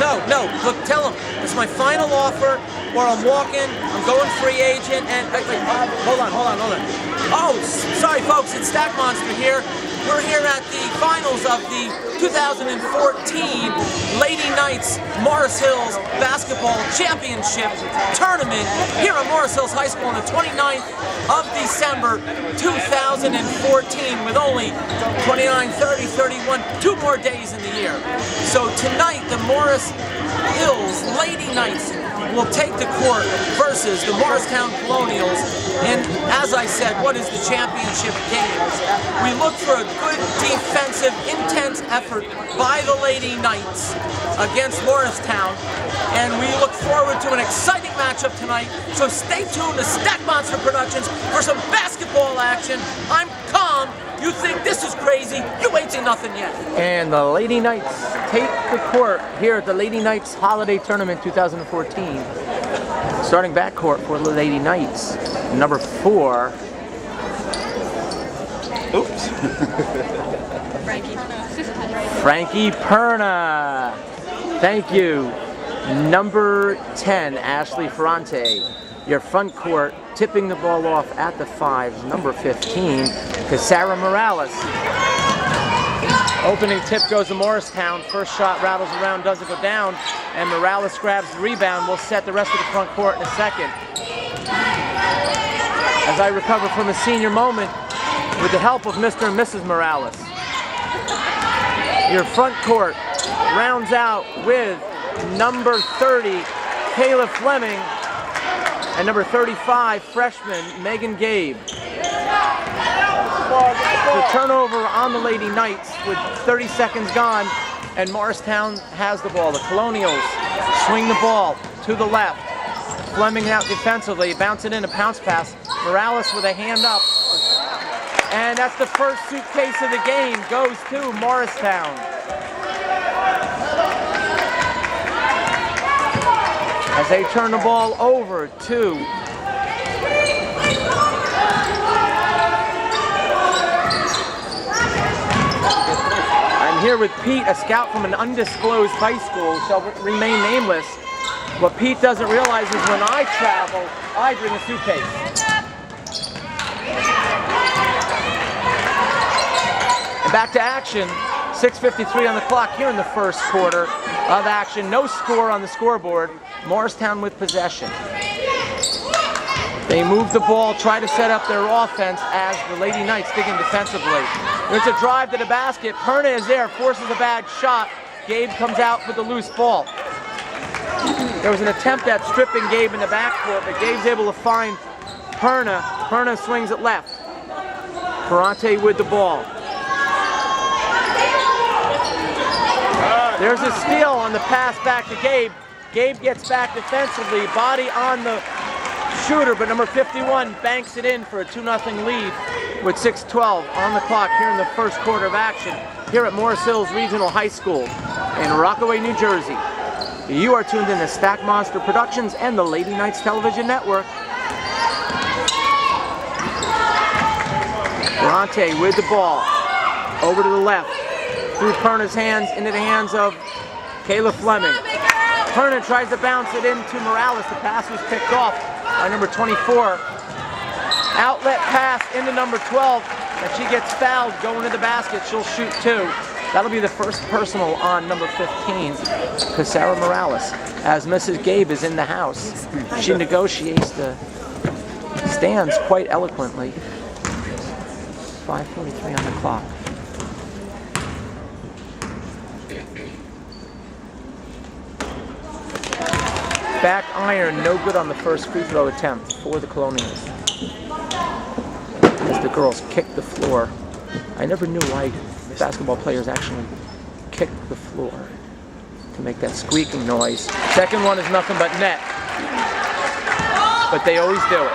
No. Look, tell him it's my final offer, or I'm walking. I'm going free agent, and hold on. Oh, sorry, folks. It's Stack Monster here. We're here at the finals of the 2014 Lady Knights Morris Hills Basketball Championship Tournament here at Morris Hills High School on the 29th of December 2014, with only 29, 30, 31, 2 more days in the year. So tonight, the Morris Hills Lady Knights will take the court versus the Morristown Colonials. And as I said, what is the championship games? We look for a good defensive, intense effort by the Lady Knights against Morristown. And we look forward to an exciting matchup tonight. So stay tuned to Stack Monster Productions for some basketball action. I'm calm. You think this is crazy? You ain't seen nothing yet. And the Lady Knights take the court here at the Lady Knights Holiday Tournament 2014. Starting backcourt for the Lady Knights, number 4. Oops. Frankie Perna. Thank you. Number 10, Ashley Ferrante. Your front court, tipping the ball off at the 5s, number 15, Sarah Morales. Opening tip goes to Morristown. First shot rattles around, doesn't go down, and Morales grabs the rebound. We'll set the rest of the front court in a second. As I recover from a senior moment with the help of Mr. and Mrs. Morales. Your front court rounds out with number 30, Kayla Fleming, and number 35, freshman Megan Gabe. The turnover on the Lady Knights with 30 seconds gone, and Morristown has the ball. The Colonials swing the ball to the left. Fleming out defensively, bounce it in, a bounce pass. Morales with a hand up. And that's the first suitcase of the game, goes to Morristown. As they turn the ball over to I'm here with Pete, a scout from an undisclosed high school, shall remain nameless. What Pete doesn't realize is when I travel, I bring a suitcase. And back to action. 6:53 on the clock here in the first quarter of action. No score on the scoreboard. Morristown with possession. They move the ball, try to set up their offense as the Lady Knights dig in defensively. There's a drive to the basket. Perna is there, forces a bad shot. Gabe comes out with the loose ball. There was an attempt at stripping Gabe in the backcourt, but Gabe's able to find Perna. Perna swings it left. Ferrante with the ball. There's a steal on the pass back to Gabe. Gabe gets back defensively, body on the shooter, but number 51 banks it in for a 2-0 lead with 6:12 on the clock here in the first quarter of action here at Morris Hills Regional High School in Rockaway, New Jersey. You are tuned in to Stack Monster Productions and the Lady Knights Television Network. Ferrante with the ball, over to the left, through Perna's hands, into the hands of Kayla Fleming. Perna tries to bounce it into Morales. The pass was picked off by number 24. Outlet pass into number 12, and she gets fouled going to the basket. She'll shoot 2. That'll be the first personal on number 15, Sarah Morales. As Mrs. Gabe is in the house, she negotiates the stands quite eloquently. 5:43 on the clock. Back iron, no good on the first free throw attempt for the Colonials. As the girls kick the floor. I never knew why basketball players actually kick the floor to make that squeaking noise. Second one is nothing but net. But they always do it.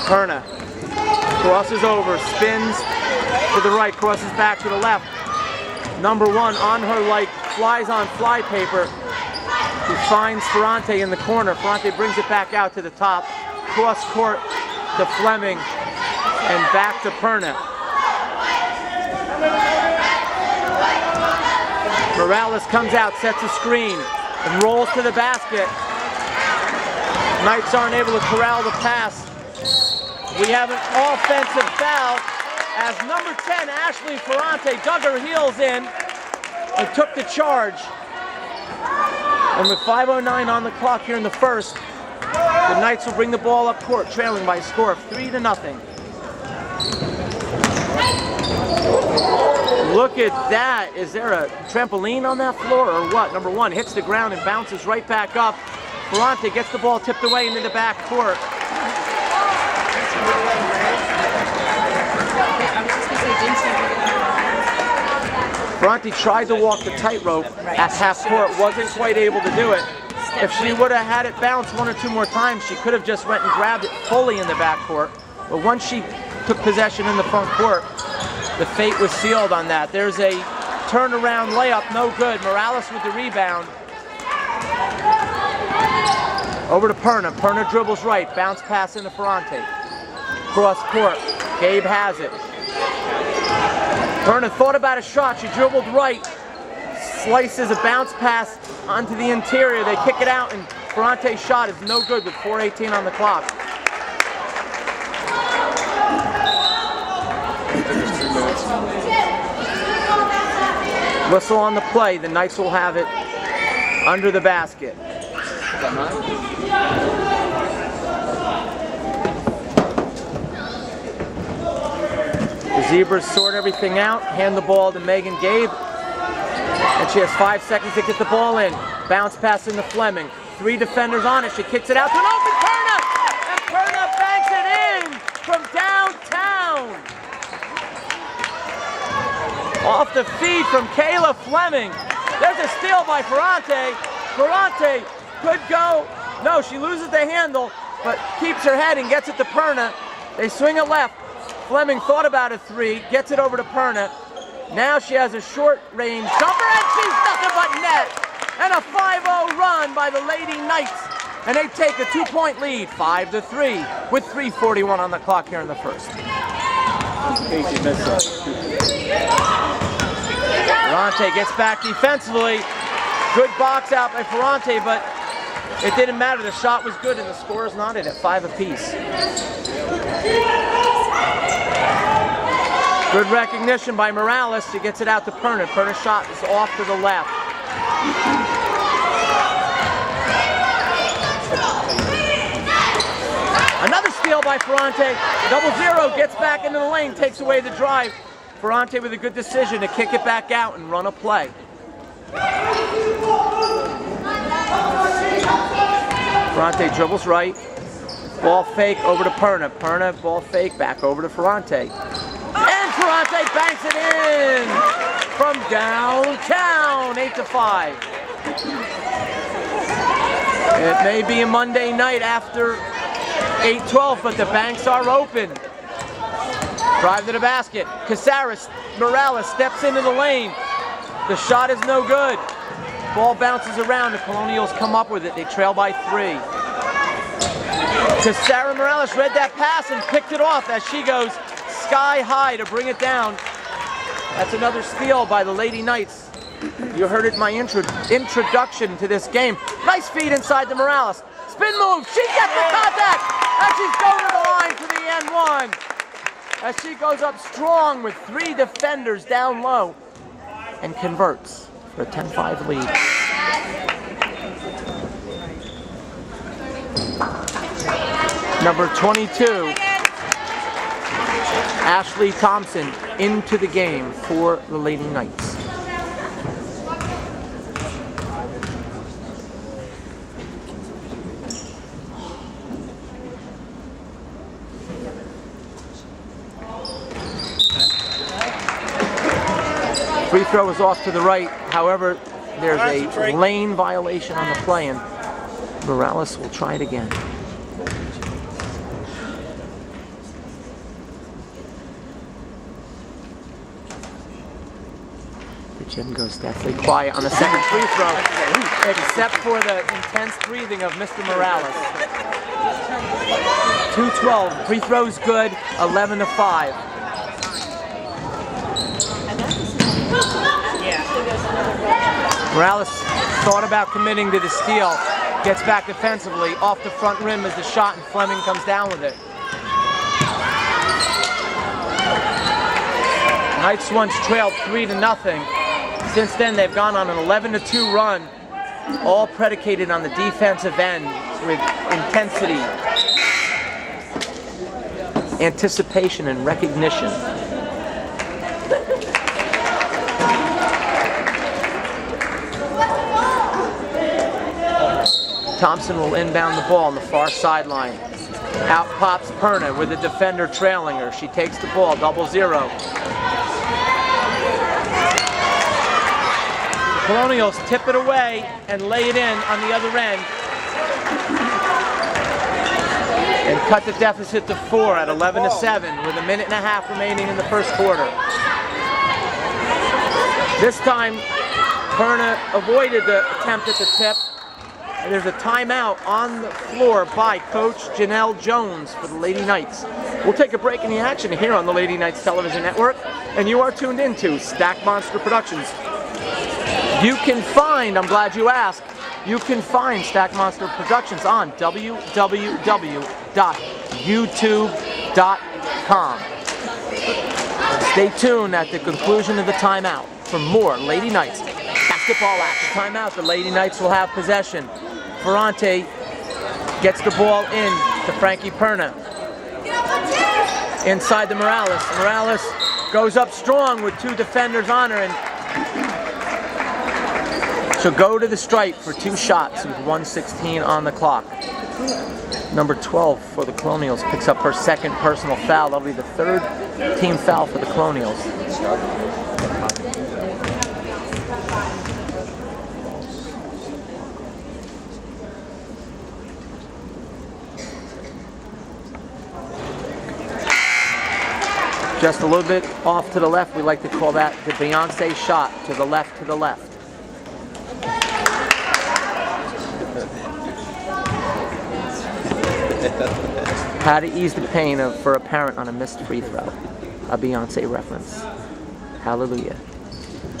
Perna crosses over, spins to the right, crosses back to the left. Number 1 on her like flies on fly paper. She finds Ferrante in the corner. Ferrante brings it back out to the top. Cross court to Fleming and back to Perna. Morales comes out, sets a screen, and rolls to the basket. Knights aren't able to corral the pass. We have an offensive foul as number 10, Ashley Ferrante, dug her heels in and took the charge. And with 5:09 on the clock here in the first, the Knights will bring the ball up court, trailing by a score of 3-0. Look at that. Is there a trampoline on that floor or what? Number 1 hits the ground and bounces right back up. Ferrante gets the ball tipped away into the back court. Ferrante tried to walk the tightrope at half court, wasn't quite able to do it. If she would have had it bounce 1 or 2 more times, she could have just went and grabbed it fully in the back court. But once she took possession in the front court, the fate was sealed on that. There's a turnaround layup, no good. Morales with the rebound. Over to Perna. Perna dribbles right, bounce pass into Ferrante. Cross court, Gabe has it. Perna thought about a shot, she dribbled right, slices a bounce pass onto the interior. They kick it out and Ferrante's shot is no good with 4:18 on the clock. Whistle on the play, the Knights will have it under the basket. The Zebras sort everything out, hand the ball to Megan Gabe, and she has 5 seconds to get the ball in. Bounce pass into Fleming. 3 defenders on it, she kicks it out to an open Perna! And Perna banks it in from downtown! Off the feed from Kayla Fleming. There's a steal by Ferrante. Ferrante could go. No, she loses the handle, but keeps her head and gets it to Perna. They swing it left. Fleming thought about a 3, gets it over to Perna. Now she has a short range jumper and she's nothing but net. And a 5-0 run by the Lady Knights. And they take a 2-point lead, 5-3, with 3:41 on the clock here in the first. Ferrante gets back defensively. Good box out by Ferrante, but it didn't matter. The shot was good and the score is knotted at 5 apiece. Good recognition by Morales. She gets it out to Perna. Perna's shot is off to the left. Another steal by Ferrante. 0-0 gets back into the lane, takes away the drive. Ferrante with a good decision to kick it back out and run a play. Ferrante dribbles right. Ball fake over to Perna. Perna ball fake back over to Ferrante. And Ferrante banks it in from downtown, 8-5. It may be a Monday night after 8-12, but the banks are open. Drive to the basket. Casares, Morales steps into the lane. The shot is no good. Ball bounces around. The Colonials come up with it. They trail by 3. Casares Morales read that pass and picked it off as she goes sky high to bring it down. That's another steal by the Lady Knights. You heard it in my introduction to this game. Nice feed inside to Morales. Spin move. She gets the contact. And she's going to the line for the N1. As she goes up strong with 3 defenders down low and converts for a 10-5 lead. Number 22, Ashley Thompson into the game for the Lady Knights. Free throw is off to the right. However, there's a lane violation on the play, and Morales will try it again. The gym goes deathly quiet on the second free throw, except for the intense breathing of Mr. Morales. 2-12. Free throw's good. 11-5. Morales thought about committing to the steal. Gets back defensively. Off the front rim is the shot, and Fleming comes down with it. Knights once trailed 3-0. Since then, they've gone on an 11-2 run, all predicated on the defensive end with intensity, anticipation, and recognition. Thompson will inbound the ball on the far sideline. Out pops Perna with the defender trailing her. She takes the ball, 0-0. Colonials tip it away and lay it in on the other end. And cut the deficit to 4 at 11-7 with 1.5 minutes remaining in the first quarter. This time, Perna avoided the attempt at the tip. And there's a timeout on the floor by Coach Janelle Jones for the Lady Knights. We'll take a break in the action here on the Lady Knights Television Network, and you are tuned into Stack Monster Productions. You can find, I'm glad you asked, you can find Stack Monster Productions on www.youtube.com. Stay tuned at the conclusion of the timeout for more Lady Knights basketball action. Timeout, the Lady Knights will have possession. Ferrante gets the ball in to Frankie Perna. Inside to Morales. Morales goes up strong with 2 defenders on her, and she'll go to the stripe for 2 shots with 1:16 on the clock. Number 12 for the Colonials picks up her second personal foul. That'll be the 3rd team foul for the Colonials. Just a little bit off to the left. We like to call that the Beyonce shot, to the left, to the left. How to ease the pain for a parent on a missed free throw. A Beyonce reference. Hallelujah.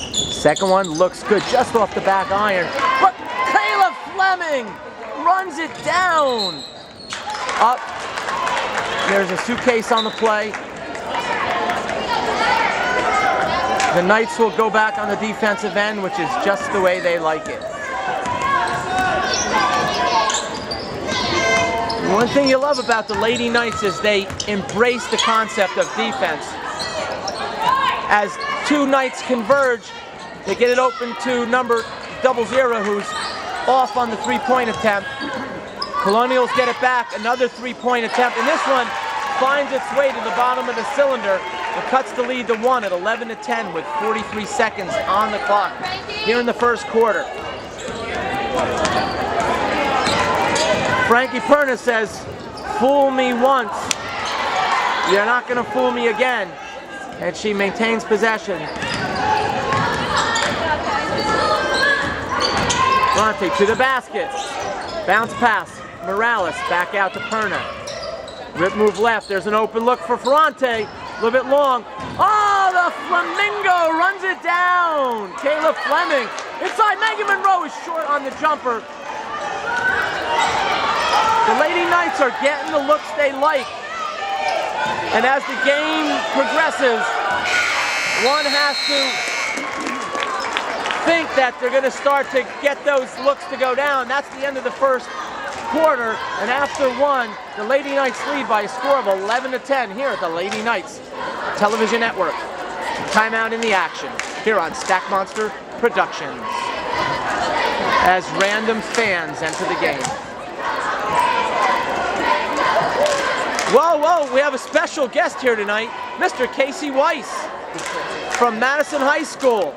Second one looks good, just off the back iron. But Kayla Fleming runs it down. Up. There's a suitcase on the play. The Knights will go back on the defensive end, which is just the way they like it. One thing you love about the Lady Knights is they embrace the concept of defense. As 2 Knights converge, they get it open to number 00, who's off on the 3-point attempt. Colonials get it back, another 3-point attempt, and this one finds its way to the bottom of the cylinder. It cuts the lead to 1 at 11-10 with 43 seconds on the clock here in the first quarter. Frankie Perna says, "Fool me once, you're not going to fool me again." And she maintains possession. Ferrante to the basket. Bounce pass. Morales back out to Perna. Rip move left. There's an open look for Ferrante. A little bit long. Oh, the Flamingo runs it down. Kayla Fleming. Inside, Megan Monroe is short on the jumper. The Lady Knights are getting the looks they like. And as the game progresses, one has to think that they're going to start to get those looks to go down. That's the end of the first quarter. And after one, the Lady Knights lead by a score of 11-10 here at the Lady Knights Television Network. Timeout in the action here on Stack Monster Productions as random fans enter the game. Whoa, whoa, we have a special guest here tonight, Mr. Casey Weiss from Madison High School.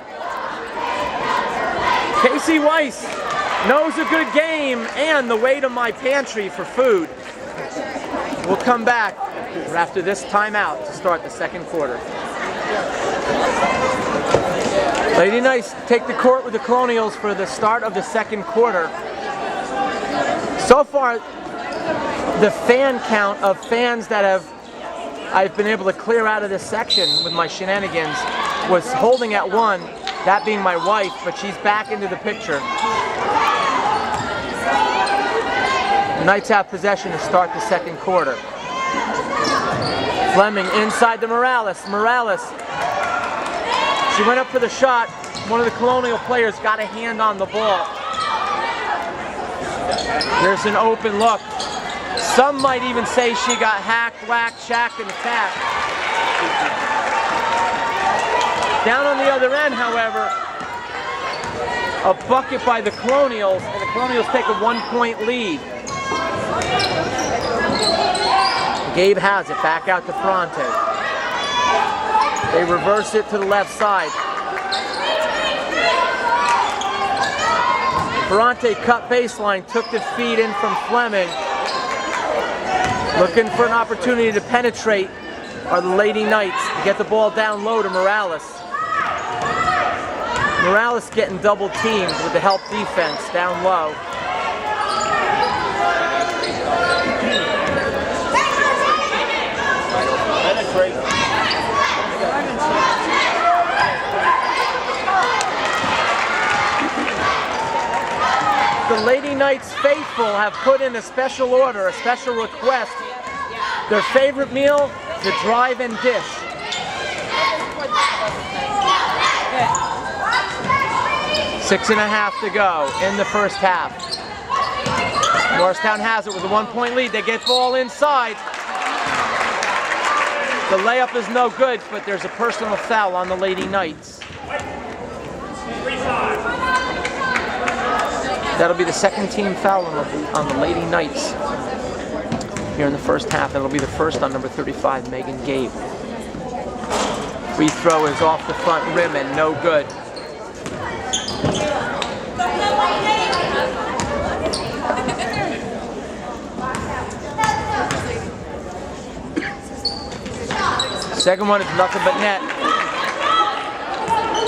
Casey Weiss knows a good game and the way to my pantry for food. We'll come back after this timeout to start the second quarter. Lady Knights take the court with the Colonials for the start of the second quarter. So far, the fan count of fans that I've been able to clear out of this section with my shenanigans was holding at 1. that being my wife, but she's back into the picture. The Knights have possession to start the second quarter. Fleming inside to Morales. Morales, she went up for the shot. One of the Colonial players got a hand on the ball. There's an open look. Some might even say she got hacked, whacked, shacked, and attacked. Down on the other end, however, a bucket by the Colonials, and the Colonials take a 1-point lead. Gabe has it, back out to Ferrante. They reverse it to the left side. Ferrante cut baseline, took the feed in from Fleming. Looking for an opportunity to penetrate are the Lady Knights. Get the ball down low to Morales. Morales getting double teamed with the help defense down low. The Lady Knights faithful have put in a special order, a special request. Their favorite meal, the drive and dish. Six and a half to go in the first half. Morristown has it with a 1-point lead. They get ball inside. The layup is no good, but there's a personal foul on the Lady Knights. That'll be the second team foul on the Lady Knights here in the first half. That'll be the first on number 35, Megan Gabe. Free throw is off the front rim and no good. Second one is nothing but net.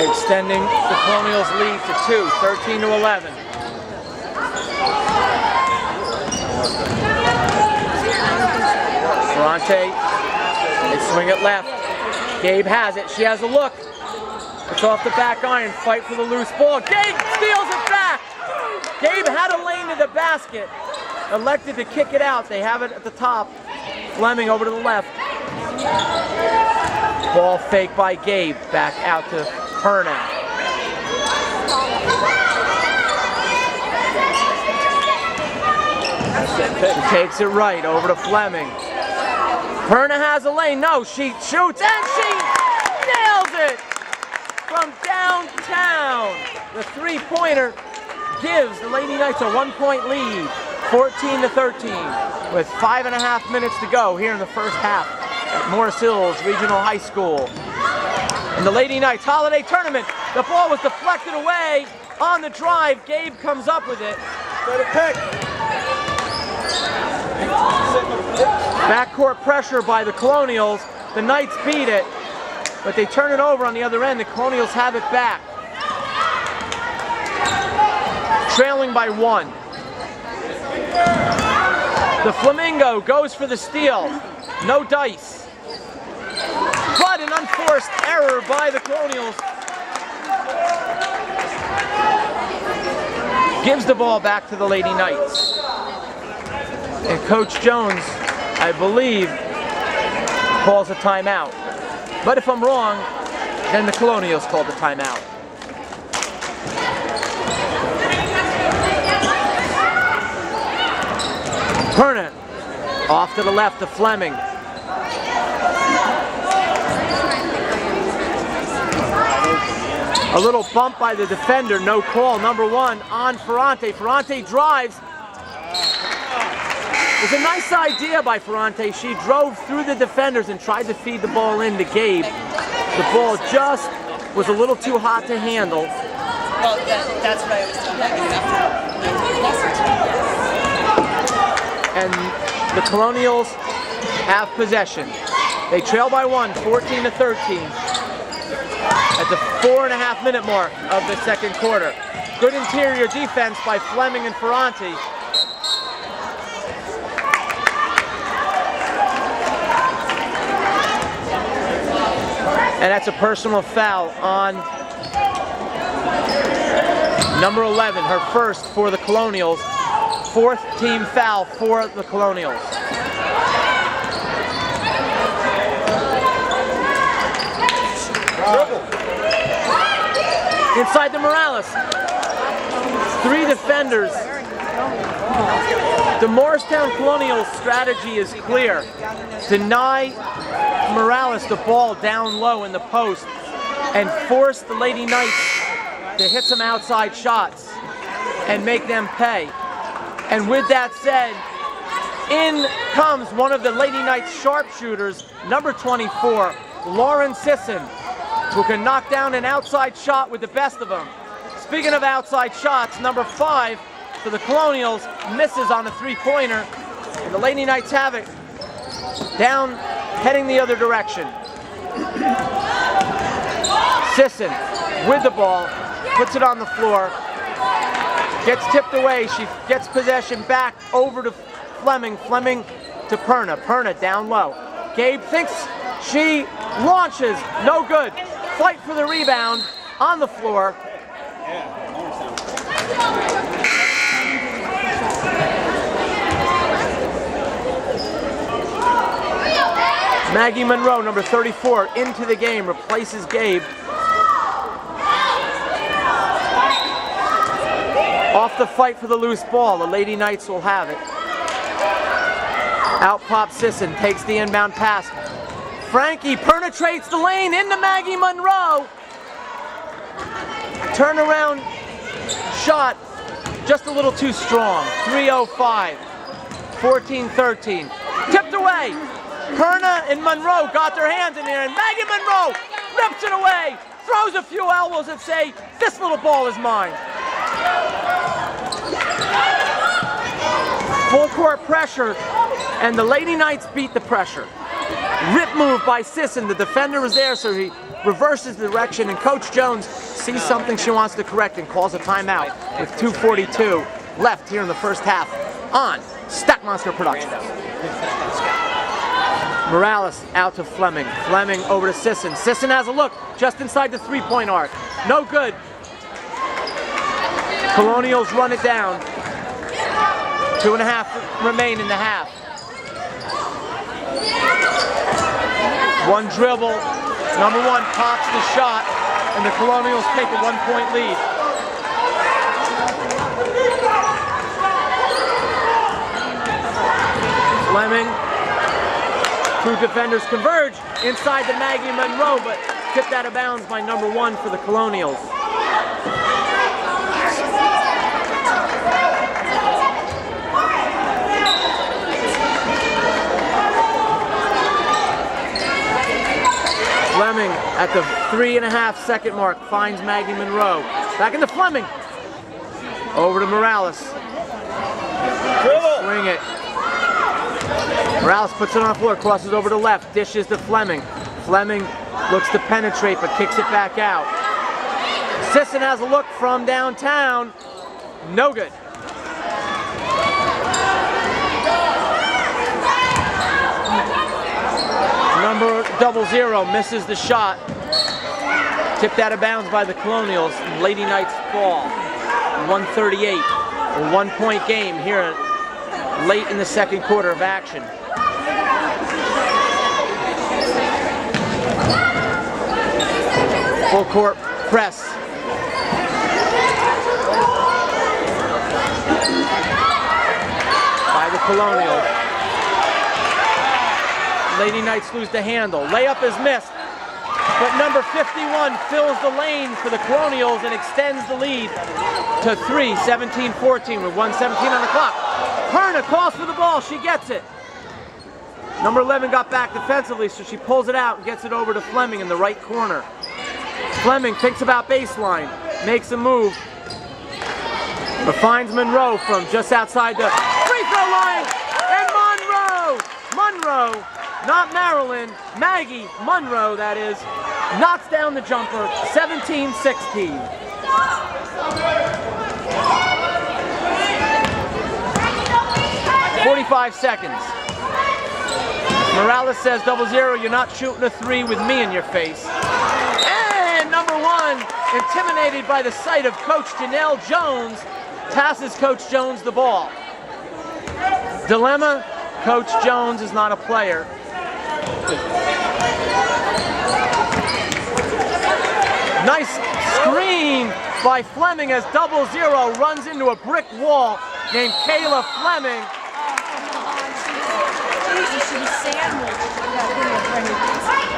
Extending the Colonials' lead to 2, 13-11. Ferrante, they swing it left. Gabe has it. She has a look. It's off the back iron. Fight for the loose ball. Gabe steals it back. Gabe had a lane to the basket. Elected to kick it out. They have it at the top. Fleming over to the left. Ball fake by Gabe. Back out to Perna. She takes it right over to Fleming. Perna has a lane. No, she shoots and she nails it from downtown. The three-pointer gives the Lady Knights a 1-point lead, 14-13, with 5.5 minutes to go here in the first half at Morris Hills Regional High School. In the Lady Knights Holiday Tournament, the ball was deflected away on the drive. Gabe comes up with it. Backcourt pressure by the Colonials. The Knights beat it, but they turn it over on the other end. The Colonials have it back. Trailing by 1. The Flamingo goes for the steal. No dice. But an unforced error by the Colonials. Gives the ball back to the Lady Knights. And Coach Jones, I believe, calls a timeout. But if I'm wrong, then the Colonials called the timeout. Perna off to the left to Fleming. A little bump by the defender, no call. Number 1 on Ferrante. Ferrante drives. It was a nice idea by Ferrante. She drove through the defenders and tried to feed the ball in to Gabe. The ball just was a little too hot to handle. Well, that's what I was telling you. And the Colonials have possession. They trail by 1, 14-13. At the 4.5-minute mark of the second quarter. Good interior defense by Fleming and Ferrante. And that's a personal foul on Number 11, her first for the Colonials. Fourth team foul for the Colonials. Inside the Morales. 3 defenders. The Morristown Colonials strategy is clear. Deny Morales the ball down low in the post and force the Lady Knights to hit some outside shots and make them pay. And with that said, in comes one of the Lady Knights sharpshooters, number 24, Lauren Sisson, who can knock down an outside shot with the best of them. Speaking of outside shots, number 5 for the Colonials misses on a 3-pointer, and the Lady Knights have it down, heading the other direction. Sisson with the ball, puts it on the floor, gets tipped away, she gets possession back over to Fleming, Fleming to Perna, Perna down low. Gabe thinks she launches, no good. Fight for the rebound on the floor. Maggie Monroe, number 34, into the game, replaces Gabe. Off the fight for the loose ball, the Lady Knights will have it. Out pops Sisson, takes the inbound pass. Frankie penetrates the lane into Maggie Monroe. Turnaround shot, just a little too strong. 3:05, 14-13. Tipped away. Perna and Monroe got their hands in there, and Maggie Monroe rips it away, throws a few elbows that say, this little ball is mine. Full court pressure, and the Lady Knights beat the pressure. Rip move by Sisson, the defender was there, so he reverses the direction, and Coach Jones sees something she wants to correct and calls a timeout with 2:42 left here in the first half on Stack Monster Productions. Morales out to Fleming. Fleming over to Sisson. Sisson has a look just inside the 3-point arc. No good. Colonials run it down. 2.5 remain in the half. One dribble. Number 1 pops the shot, and the Colonials take a 1-point lead. Fleming. 2 defenders converge inside the Maggie Monroe, but tipped out of bounds by number 1 for the Colonials. Fleming at the 3.5-second mark finds Maggie Monroe. Back into Fleming. Over to Morales. Swing it. Morales puts it on the floor, crosses over to left, dishes to Fleming. Fleming looks to penetrate, but kicks it back out. Sisson has a look from downtown. No good. Number 00 misses the shot. Tipped out of bounds by the Colonials. Lady Knights fall. 1:38. A 1-point game here late in the second quarter of action. Full court press. By the Colonials. Lady Knights lose the handle. Layup is missed, but number 51 fills the lane for the Colonials and extends the lead to 3, 17-14 with 1:17 on the clock. Perna calls for the ball, she gets it. Number 11 got back defensively, so she pulls it out and gets it over to Fleming in the right corner. Fleming thinks about baseline, makes a move, but finds Monroe from just outside the free throw line, and Monroe, not Marilyn, Maggie Monroe, that is, knocks down the jumper, 17-16. 45 seconds. Morales says, 00, you're not shooting a 3 with me in your face. And number 1 intimidated by the sight of Coach Janelle Jones, passes Coach Jones the ball. Dilemma, Coach Jones is not a player. Nice screen by Fleming as 0-0 runs into a brick wall named Kayla Fleming.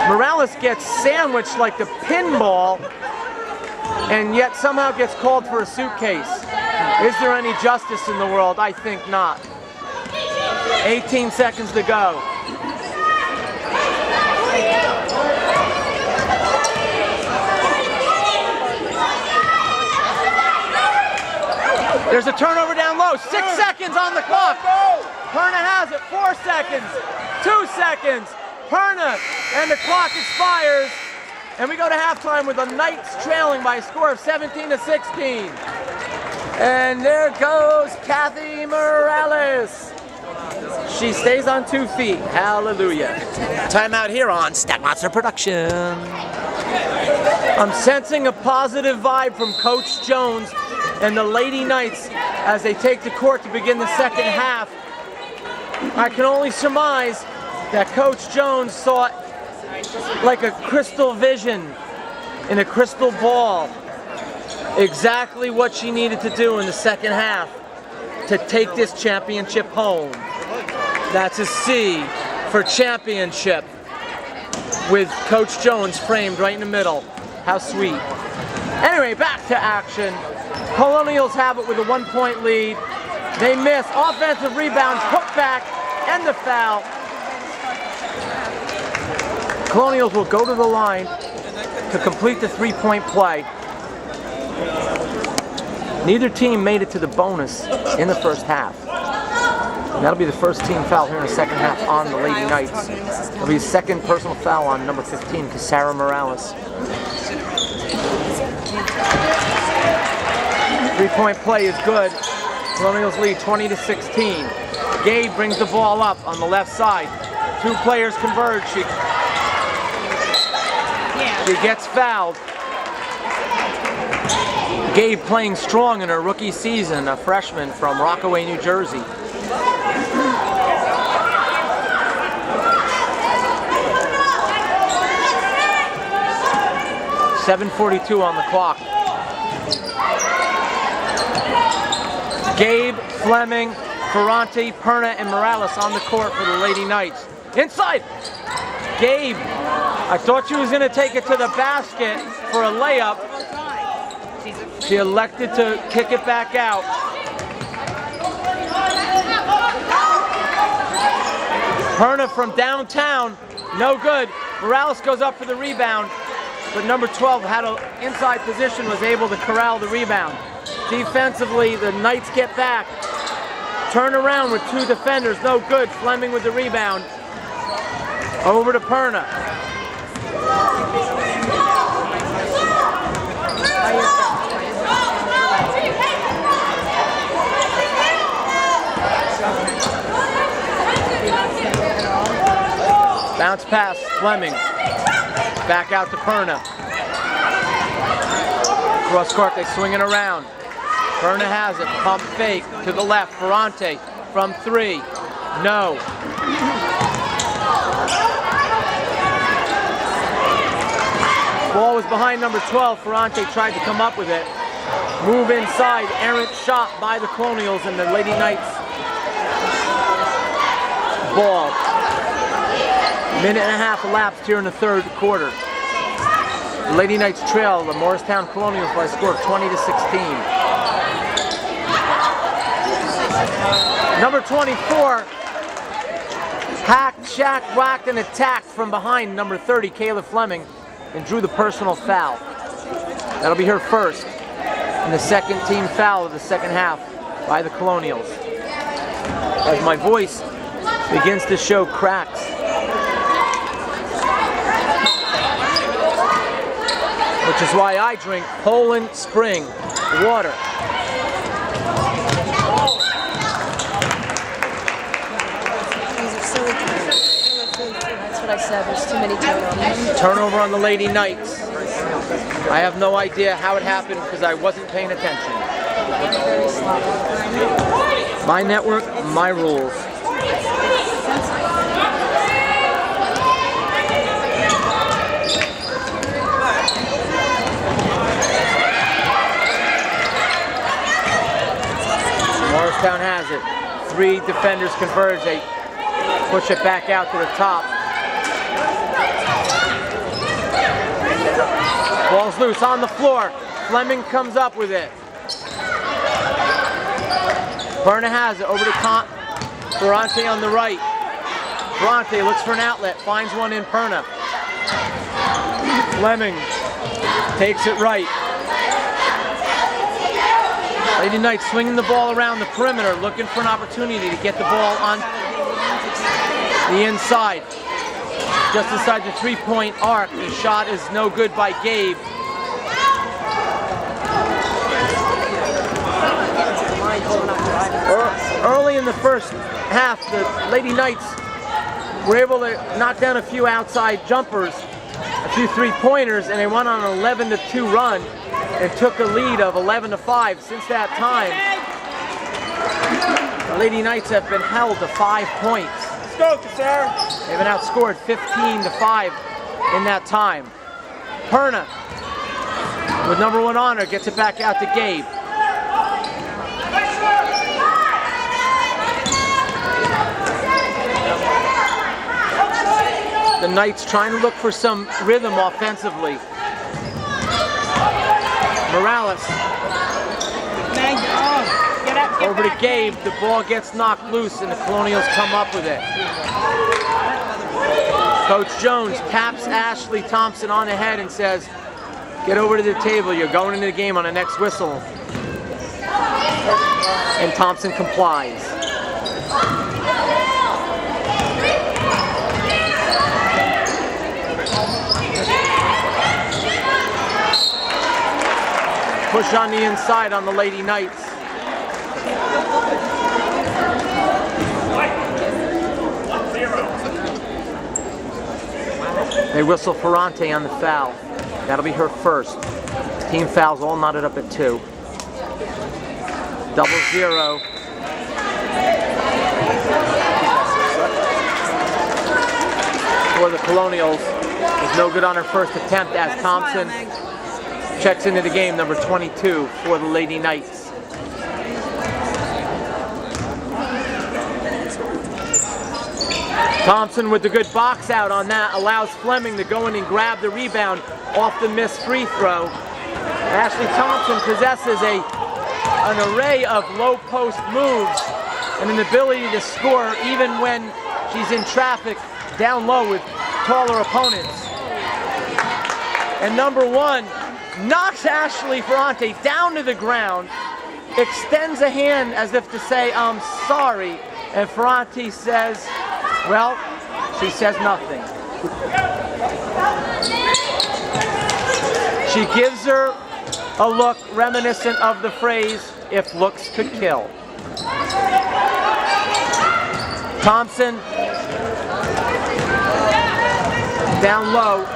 Morales gets sandwiched like the pinball and yet somehow gets called for a suitcase. Is there any justice in the world? I think not. 18 seconds to go. There's a turnover down low. 6 seconds on the clock. Perna has it. 4 seconds. 2 seconds. Perna, and the clock expires. And we go to halftime with the Knights trailing by a score of 17-16. And there goes Kathy Morales. She stays on 2 feet. Hallelujah. Timeout here on Stack Monster Production. I'm sensing a positive vibe from Coach Jones and the Lady Knights as they take the court to begin the second half. I can only surmise that Coach Jones saw like a crystal vision in a crystal ball exactly what she needed to do in the second half to take this championship home. That's a C for championship with Coach Jones framed right in the middle. How sweet. Anyway, back to action. Colonials have it with a 1-point lead. They miss. Offensive rebound, put back, and the foul. Colonials will go to the line to complete the 3-point play. Neither team made it to the bonus in the first half. And that'll be the first team foul here in the second half on the Lady Knights. It'll be a second personal foul on number 15, Casara Morales. 3-point play is good. Colonials lead 20-16. Gabe brings the ball up on the left side. 2 players converge. She gets fouled. Gabe playing strong in her rookie season, a freshman from Rockaway, New Jersey. .7:42 on the clock. Gabe, Fleming, Ferranti, Perna, and Morales on the court for the Lady Knights. Inside! Gabe, I thought she was going to take it to the basket for a layup. She elected to kick it back out. Perna from downtown, no good. Morales goes up for the rebound, but number 12 had an inside position, was able to corral the rebound. Defensively, the Knights get back. Turn around with 2 defenders, no good. Fleming with the rebound. Over to Perna. Bounce pass, Fleming. Back out to Perna. Cross court, they swing it around. Perna has it, pump fake to the left. Ferranti from 3. No. Ball was behind number 12. Ferranti tried to come up with it. Move inside, errant shot by the Colonials, and the Lady Knights ball. Minute and a half elapsed here in the third quarter. The Lady Knights trail the Morristown Colonials by a score of 20-16. Number 24 hacked, shacked, whacked, and attacked from behind number 30, Kayla Fleming, and drew the personal foul. That'll be her first, and the second team foul of the second half by the Colonials. As my voice begins to show cracks. Which is why I drink Poland Spring water. That's what I said. There's too many turnovers. Turnover on the Lady Knights. I have no idea how it happened because I wasn't paying attention. My network, my rules. Morristown has it. 3 defenders converge. They push it back out to the top. Ball's loose on the floor. Fleming comes up with it. Perna has it over to Ferrante on the right. Ferrante looks for an outlet, finds one in Perna. Fleming takes it right. Lady Knights swinging the ball around the perimeter, looking for an opportunity to get the ball on the inside. Just inside the 3-point arc. The shot is no good by Gabe. Early in the first half, the Lady Knights were able to knock down a few outside jumpers, a few 3-pointers, and they went on an 11-2 run and took a lead of 11-5. Since that time, the Lady Knights have been held to 5 points. They've been outscored 15-5 in that time. Perna, with number 1 honor, gets it back out to Gabe. The Knights trying to look for some rhythm offensively. Morales. Over to Gabe. The ball gets knocked loose and the Colonials come up with it. Coach Jones taps Ashley Thompson on the head and says, "Get over to the table. You're going into the game on the next whistle." And Thompson complies. Push on the inside on the Lady Knights. They whistle Ferrante on the foul. That'll be her first. Team fouls all knotted up at 2. 0-0. For the Colonials. Is no good on her first attempt as Thompson checks into the game, number 22 for the Lady Knights. Thompson with the good box out on that allows Fleming to go in and grab the rebound off the missed free throw. Ashley Thompson possesses an array of low post moves and an ability to score even when she's in traffic down low with taller opponents. And number 1 knocks Ashley Ferrante down to the ground, extends a hand as if to say, "I'm sorry," and Ferrante says, well, she says nothing. She gives her a look reminiscent of the phrase, "if looks could kill." Thompson, down low.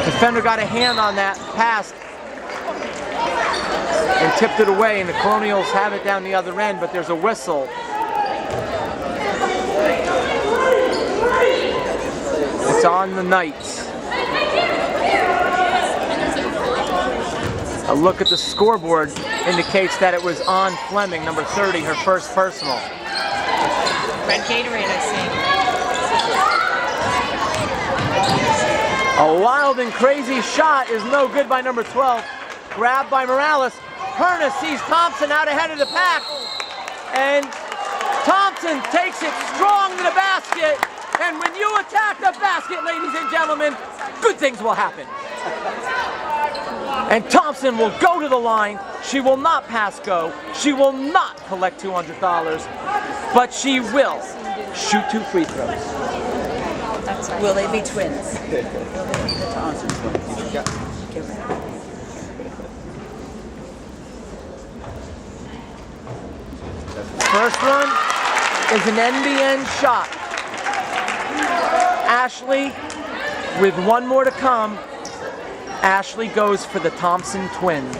Defender got a hand on that, passed, and tipped it away, and the Colonials have it down the other end, but there's a whistle. It's on the Knights. A look at the scoreboard indicates that it was on Fleming, number 30, her first personal. Red Gatorade, I see. A wild and crazy shot is no good by number 12. Grabbed by Morales. Perna sees Thompson out ahead of the pack. And Thompson takes it strong to the basket. And when you attack the basket, ladies and gentlemen, good things will happen. And Thompson will go to the line. She will not pass go. She will not collect $200. But she will shoot 2 free throws. Will they be twins? Will they be the Thompson twins? First one is an end-to-end shot. Ashley, with 1 more to come, Ashley goes for the Thompson twins.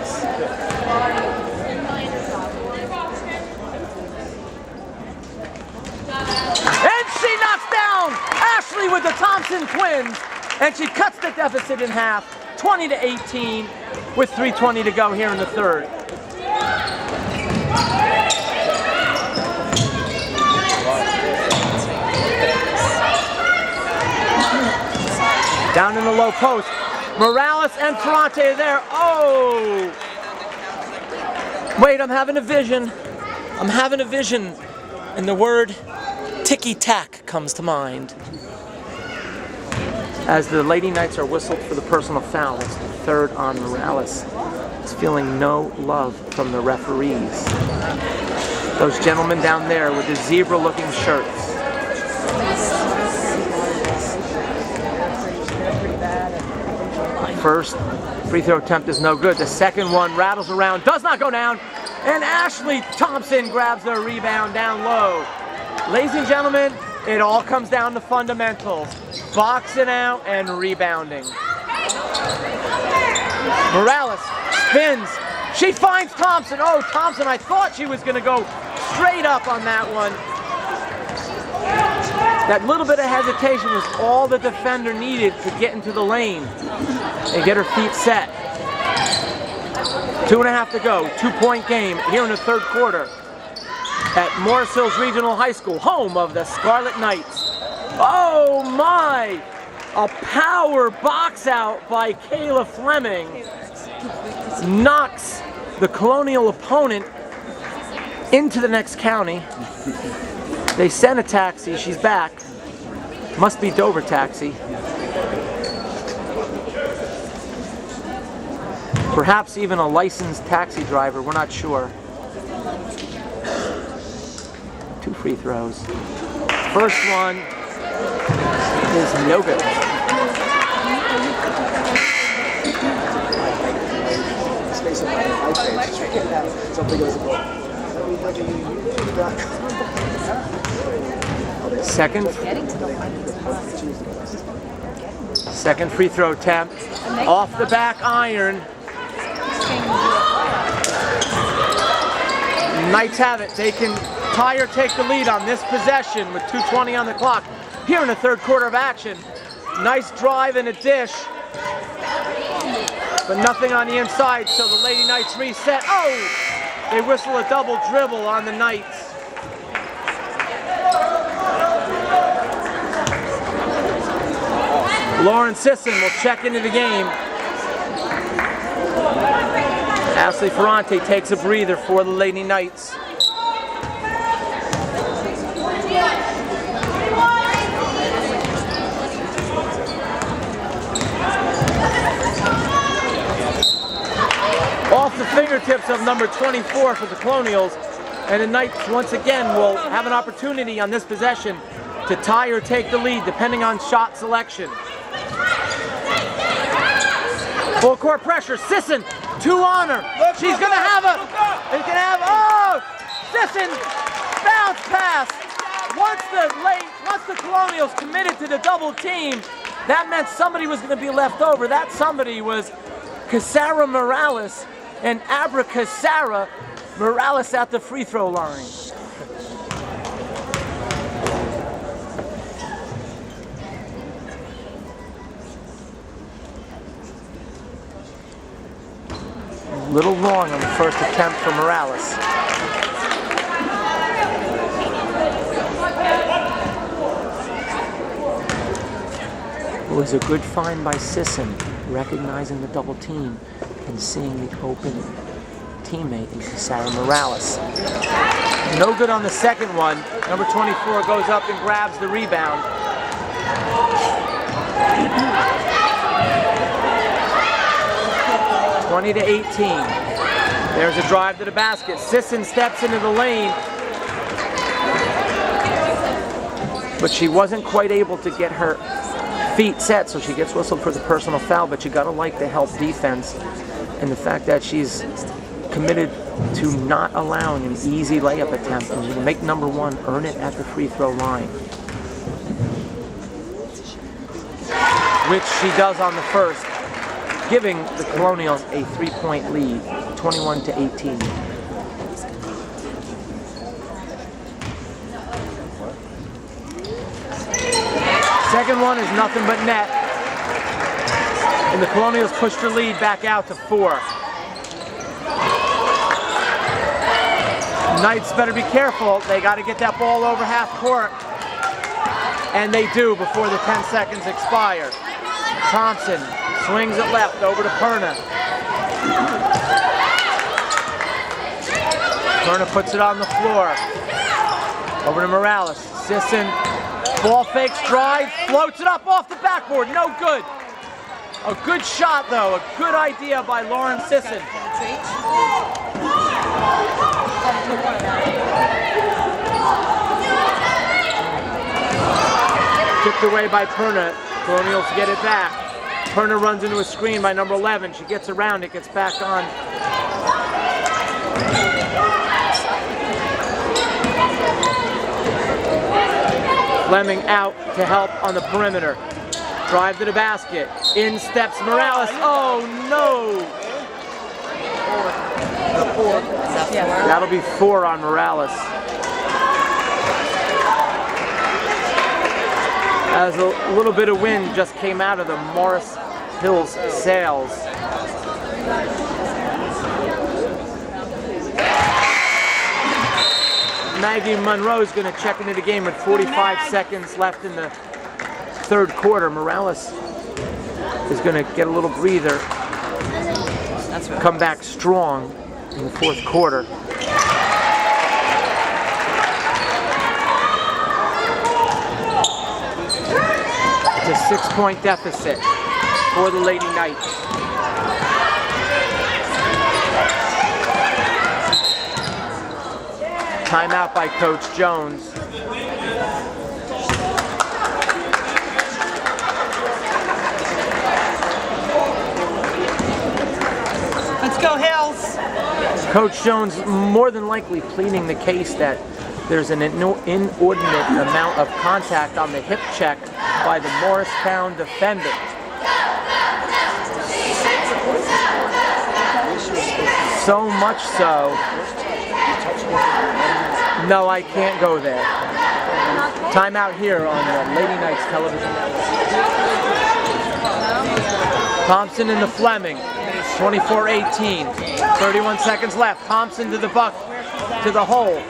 And she knocks down Ashley with the Thompson twins, and she cuts the deficit in half, 20-18, with 3:20 to go here in the third. Down in the low post, Morales and Ferrante are there. Oh! Wait, I'm having a vision. I'm having a vision. And the word ticky-tack comes to mind. As the Lady Knights are whistled for the personal foul, it's the third on Morales. He's feeling no love from the referees. Those gentlemen down there with the zebra-looking shirts. First free throw attempt is no good. The second one rattles around, does not go down, and Ashley Thompson grabs the rebound down low. Ladies and gentlemen, it all comes down to fundamentals. Boxing out and rebounding. Morales spins. She finds Thompson. Oh, Thompson, I thought she was going to go straight up on that one. That little bit of hesitation was all the defender needed to get into the lane and get her feet set. 2.5 to go. 2-point game here in the third quarter at Morris Hills Regional High School, home of the Scarlet Knights. Oh my! A power box out by Kayla Fleming knocks the Colonial opponent into the next county. They sent a taxi, she's back. Must be Dover taxi. Perhaps even a licensed taxi driver, we're not sure. 2 free throws. First one is no good. Second free throw attempt. Off the back iron. Knights have it. They can tie or take the lead on this possession with 2:20 on the clock. Here in the third quarter of action. Nice drive and a dish. But nothing on the inside, so the Lady Knights reset. Oh! They whistle a double dribble on the Knights. Lauren Sisson will check into the game. Ashley Ferrante takes a breather for the Lady Knights. Off the fingertips of number 24 for the Colonials, and the Knights once again will have an opportunity on this possession to tie or take the lead depending on shot selection. Full court pressure, Sisson, 2 on her. She's gonna have oh! Sisson, bounce pass. Once the Colonials committed to the double team, that meant somebody was gonna be left over. That somebody was Casara Morales, and Abracasara Morales at the free throw line. A little long on the first attempt for Morales. It was a good find by Sisson, recognizing the double team and seeing the open teammate in Sarah Morales. No good on the second one. Number 24 goes up and grabs the rebound. (20 to 18). There's a drive to the basket. Sisson steps into the lane, but she wasn't quite able to get her feet set, so she gets whistled for the personal foul. But you gotta like the help defense and the fact that she's committed to not allowing an easy layup attempt, and she can make number 1 earn it at the free throw line, which she does on the first. giving the Colonials a 3-point lead, 21-18. Second one is nothing but net. And the Colonials pushed their lead back out to 4. Knights better be careful. They got to get that ball over half court. And they do before the 10 seconds expire. Thompson swings it left over to Perna. Perna puts it on the floor. Over to Morales. Sisson, ball fakes, drive, floats it up off the backboard. No good. A good shot though. A good idea by Lauren Sisson. Tipped away by Perna. Colonials get it back. Perna runs into a screen by number 11. She gets around it, gets back on. Fleming out to help on the perimeter. Drive to the basket. In steps Morales. Oh no! That'll be 4 on Morales. As a little bit of wind just came out of the Morris Hills sails. Maggie Monroe's going to check into the game with 45 seconds left in the third quarter. Morales is going to get a little breather. Come back strong in the fourth quarter. It's a 6-point deficit for the Lady Knights. Timeout by Coach Jones. Let's go, Hills. Coach Jones more than likely pleading the case that there's an inordinate amount of contact on the hip check by the Morristown defender. So much so. No, I can't go there. Timeout here on the Lady Knights television network. Thompson into Fleming. 24-18. 31 seconds left. Thompson to the buck, to the hole.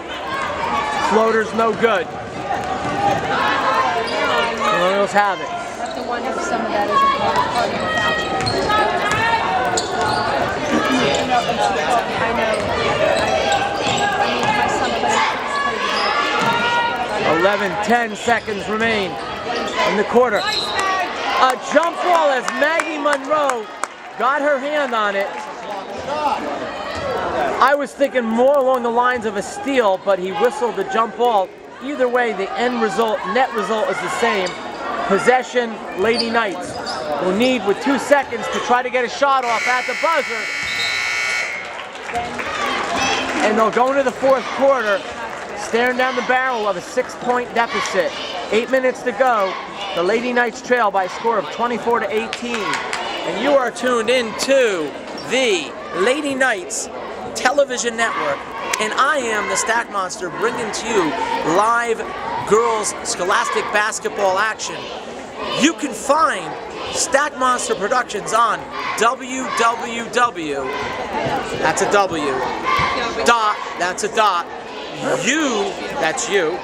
Floater's no good. Colonials have it. I have to wonder if some of that isn't part of the I know. I mean, my son 11-10 seconds remain in the quarter. A jump ball as Maggie Monroe got her hand on it. I was thinking more along the lines of a steal, but he whistled the jump ball. Either way, the end result, net result is the same. Possession, Lady Knights will need with 2 seconds to try to get a shot off at the buzzer. And they'll go into the fourth quarter, staring down the barrel of a 6-point deficit. 8 minutes to go. The Lady Knights trail by a score of 24-18. And you are tuned in to the Lady Knights television network. And I am the Stack Monster bringing to you live girls scholastic basketball action. You can find Stack Monster Productions on www. That's a W. Dot. That's a dot. That's you.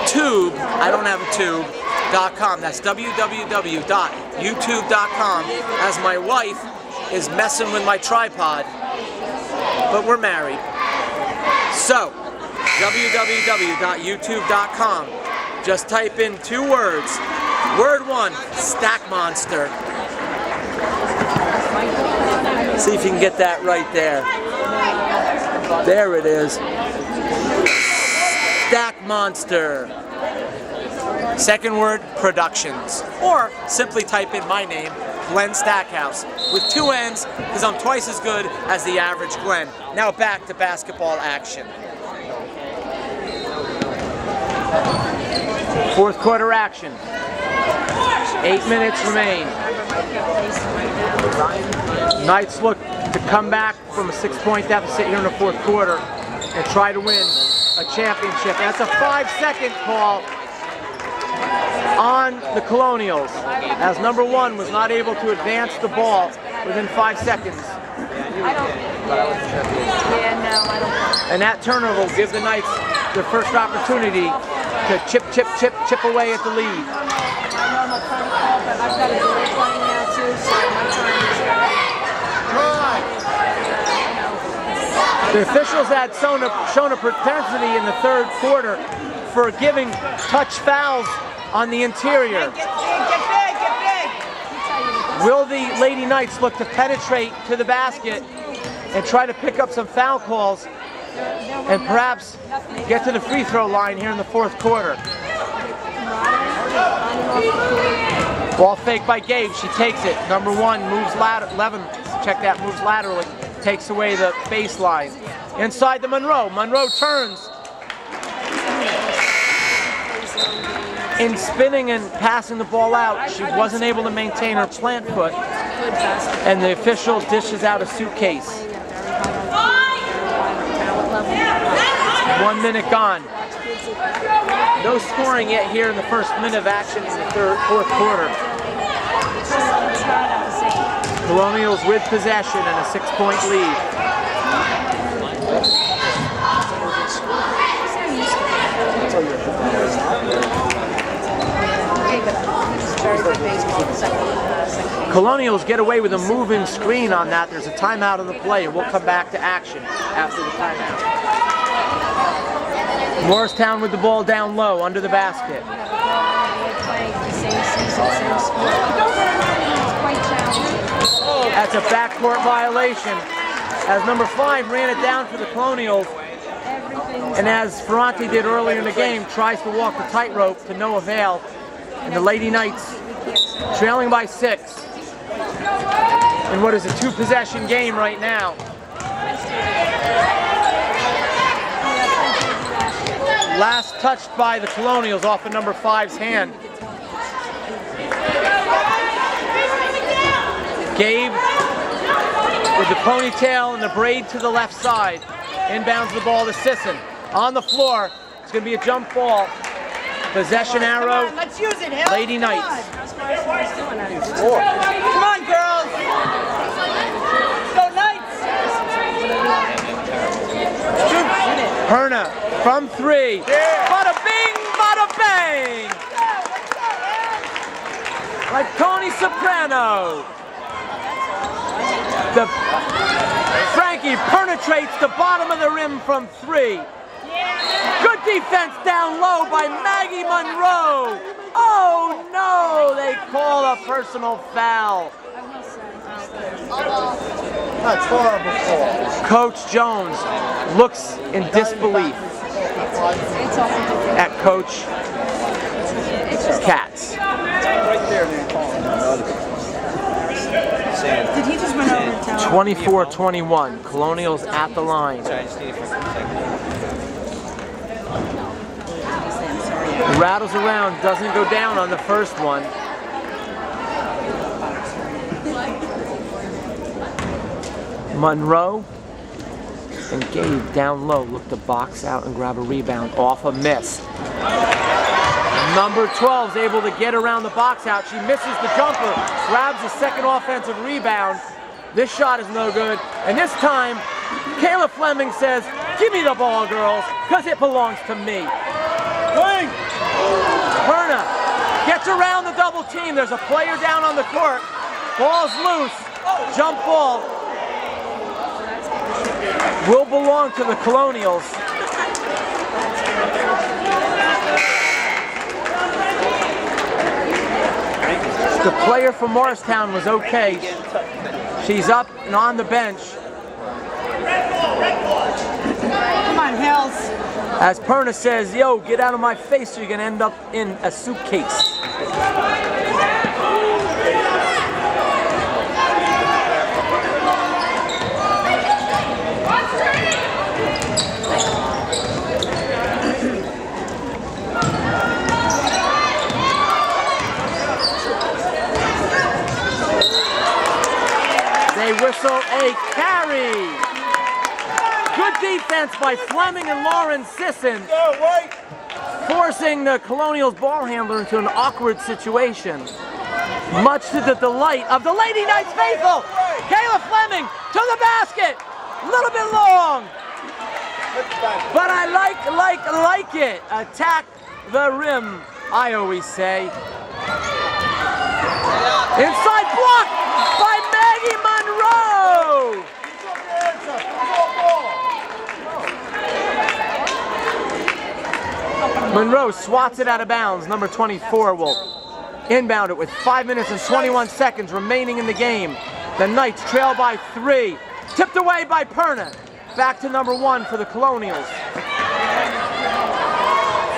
Tube. I don't have a tube. .com. That's www.youtube.com. As my wife is messing with my tripod, but we're married. So, www.youtube.com. Just type in 2 words. Word 1, Stack Monster. See if you can get that right there. There it is. Stack Monster. Second word, Productions. Or simply type in my name, Glenn Stackhouse, with 2 N's, because I'm twice as good as the average Glenn. Now back to basketball action. Fourth quarter action. 8 minutes remain. Knights look to come back from a 6-point deficit here in the fourth quarter and try to win a championship. That's a 5-second call on the Colonials, as number 1 was not able to advance the ball within 5 seconds. And that turnover will give the Knights their first opportunity to chip away at the lead. I know I'm a protocol, but I've got a delay playing now too, so my time is The officials had shown a propensity in the third quarter for giving touch fouls on the interior. Get big. Will the Lady Knights look to penetrate to the basket and try to pick up some foul calls and perhaps get to the free throw line here in the fourth quarter? Ball fake by Gabe, she takes it. Number 1 moves lateral, 11, check that, moves laterally, takes away the baseline. Inside the Monroe turns. In spinning and passing the ball out, she wasn't able to maintain her plant foot, and the official dishes out a suitcase. 1 minute gone. No scoring yet here in the first minute of action in the fourth quarter. Colonials with possession and a 6-point lead. Colonials get away with a moving screen on that. There's a timeout on the play, and we'll come back to action after the timeout. Morristown with the ball down low under the basket. That's a backcourt violation, as number 5 ran it down for the Colonials, and as Ferranti did earlier in the game, tries to walk the tightrope to no avail, and the Lady Knights trailing by 6 in what is a 2-possession game right now. Last touched by the Colonials off of number 5's hand. Gabe with the ponytail and the braid to the left side. Inbounds the ball to Sisson. On the floor, it's going to be a jump ball. Possession arrow, Let's use it, Hill. Lady Knights. Come on, girls. Go Knights. Perna from 3. Bada bing, bada bang. Like Tony Soprano. Frankie penetrates the bottom of the rim from 3. Good defense down low by Maggie Monroe. Oh no, they call a personal foul. That's horrible. Coach Jones looks in disbelief at Coach Katz. Did he just run over and tell 24-21, Colonials at the line. Rattles around, doesn't go down on the first one. Monroe and Gabe down low look to box out and grab a rebound off a miss. Number 12 is able to get around the box out. She misses the jumper, grabs the second offensive rebound. This shot is no good. And this time, Kayla Fleming says, "Give me the ball, girls, because it belongs to me." Perna gets around the double team. There's a player down on the court. Ball's loose. Jump ball. Will belong to the Colonials. The player from Morristown was okay. She's up and on the bench. Come on, Hills. As Perna says, "Yo, get out of my face or you're gonna end up in a suitcase." defense by Fleming and Lauren Sisson, forcing the Colonials ball handler into an awkward situation. Much to the delight of the Lady Knights faithful. Kayla Fleming to the basket. A little bit long. But I like it. Attack the rim, I always say. Inside block by Maggie Monroe. Monroe swats it out of bounds. Number 24 will inbound it with 5 minutes and 21 seconds remaining in the game. The Knights trail by 3. Tipped away by Perna. Back to number 1 for the Colonials.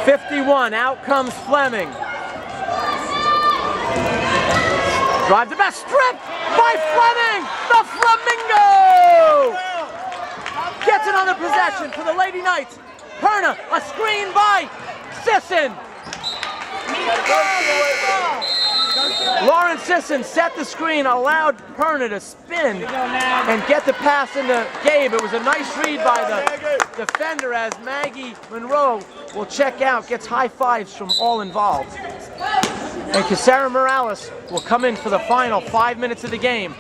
51, out comes Fleming. Drive the best, strip by Fleming! The Flamingo! Gets another possession for the Lady Knights. Perna, a screen by Sisson. Lauren Sisson set the screen, allowed Perna to spin and get the pass into Gabe. It was a nice read by the defender as Maggie Monroe will check out, gets high fives from all involved. And Cassara Morales will come in for the final 5 minutes of the game.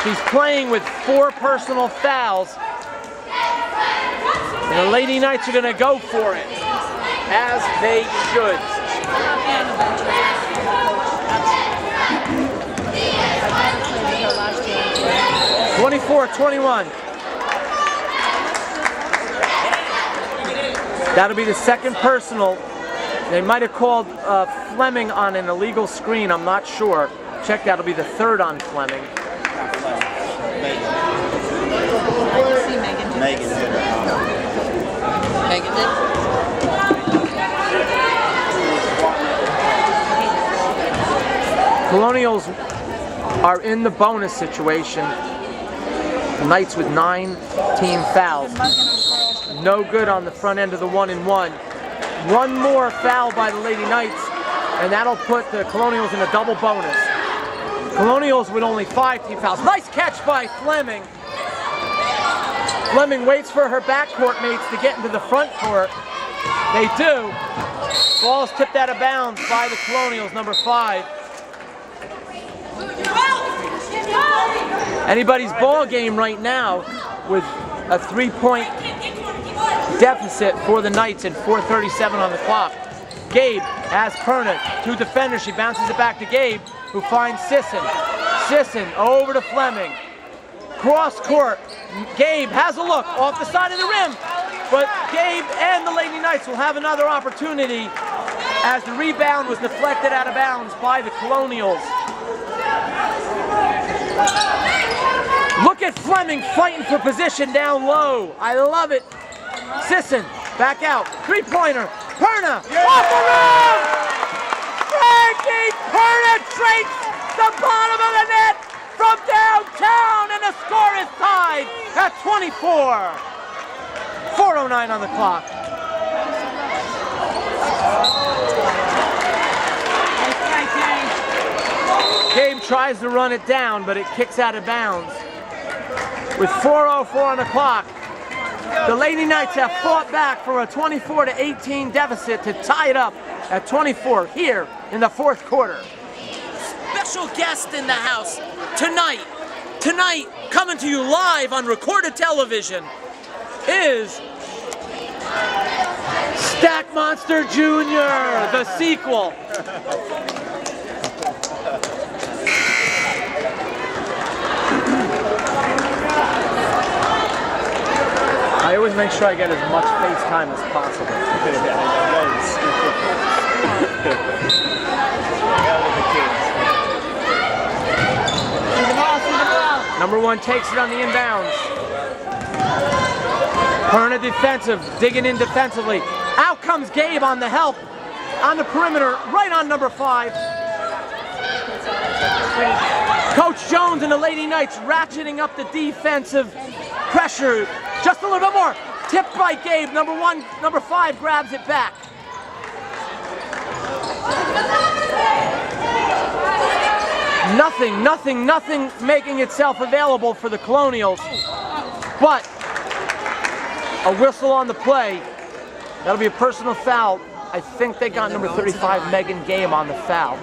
She's playing with 4 personal fouls. And the Lady Knights are going to go for it, as they should. 24-21. That'll be the second personal. They might have called Fleming on an illegal screen, I'm not sure. Check, that'll be the third on Fleming. Megan did her. Megan did? Colonials are in the bonus situation. Knights with 9 team fouls. No good on the front end of the 1-and-1. One more foul by the Lady Knights, and that'll put the Colonials in a double bonus. Colonials with only 5 team fouls. Nice catch by Fleming. Fleming waits for her backcourt mates to get into the front court. They do. Ball's tipped out of bounds by the Colonials, number 5. Anybody's ball game right now with a 3-point deficit for the Knights and 4:37 on the clock. Gabe has Perna, 2 defenders. She bounces it back to Gabe, who finds Sisson. Sisson over to Fleming. Cross court. Gabe has a look off the side of the rim, but Gabe and the Lady Knights will have another opportunity as the rebound was deflected out of bounds by the Colonials. Look at Fleming fighting for position down low. I love it. Sisson, back out. 3-pointer. Perna, off the rim! Frankie penetrates the bottom of the net from downtown, and the score is tied at 24. 4:09 on the clock. Gabe tries to run it down, but it kicks out of bounds. With 4:04 on the clock, the Lady Knights have fought back for a 24-18 deficit to tie it up at 24 here in the 4th quarter. Special guest in the house tonight, coming to you live on recorded television, is Stack Monster Jr., the sequel. I always make sure I get as much face time as possible. Number 1 takes it on the inbounds. Perna defensive, digging in defensively. Out comes Gabe on the help on the perimeter, right on number 5. Coach Jones and the Lady Knights ratcheting up the defensive pressure just a little bit more. Tipped by Gabe. Number 5 grabs it back. Nothing making itself available for the Colonials. But a whistle on the play. That'll be a personal foul. I think they got number 35, Megan Game, on the foul.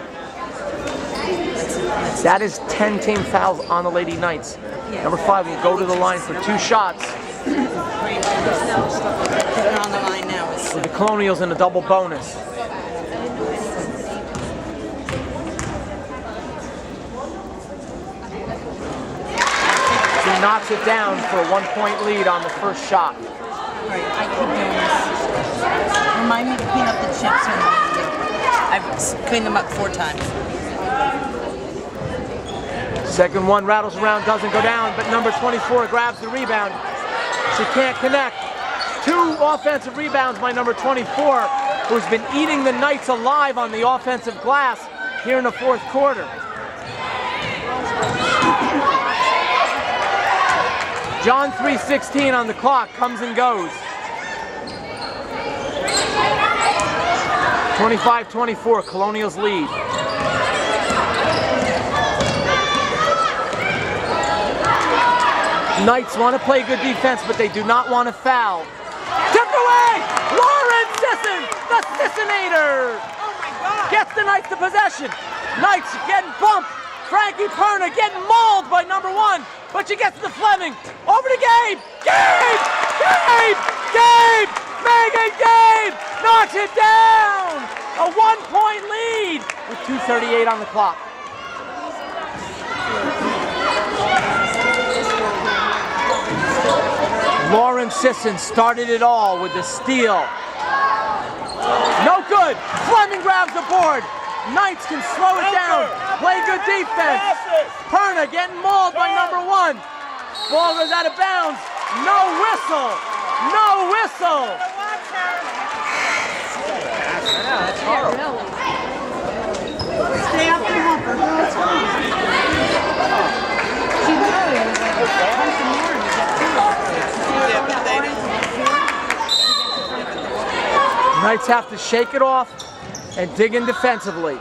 That is 10 team fouls on the Lady Knights. Number 5 will go to the line for 2 shots. Put it on the line now. With the Colonials in a double bonus. She knocks it down for a 1-point lead on the first shot. Right, I keep doing this. Remind me to clean up the chips. I've cleaned them up 4 times. Second one rattles around, doesn't go down, but number 24 grabs the rebound. She can't connect. 2 offensive rebounds by number 24, who's been eating the Knights alive on the offensive glass here in the 4th quarter. John 3:16 on the clock, comes and goes. 25-24, Colonials lead. Knights want to play good defense, but they do not want to foul. Tipped away! Lauren Sisson, the Sissonator! Gets the Knights to possession. Knights getting bumped. Frankie Perna getting mauled by number 1, but she gets to Fleming. Over to Gabe! Gabe! Gabe! Gabe! Megan Gabe! Knocks it down! A 1-point lead with 2:38 on the clock. Lauren Sisson started it all with the steal. No good. Fleming grabs the board. Knights can slow it down. Play good defense. Perna getting mauled by number 1. Ball goes out of bounds. No whistle. No whistle. That's horrible. Stay up and help her. She knows. Knights have to shake it off and dig in defensively.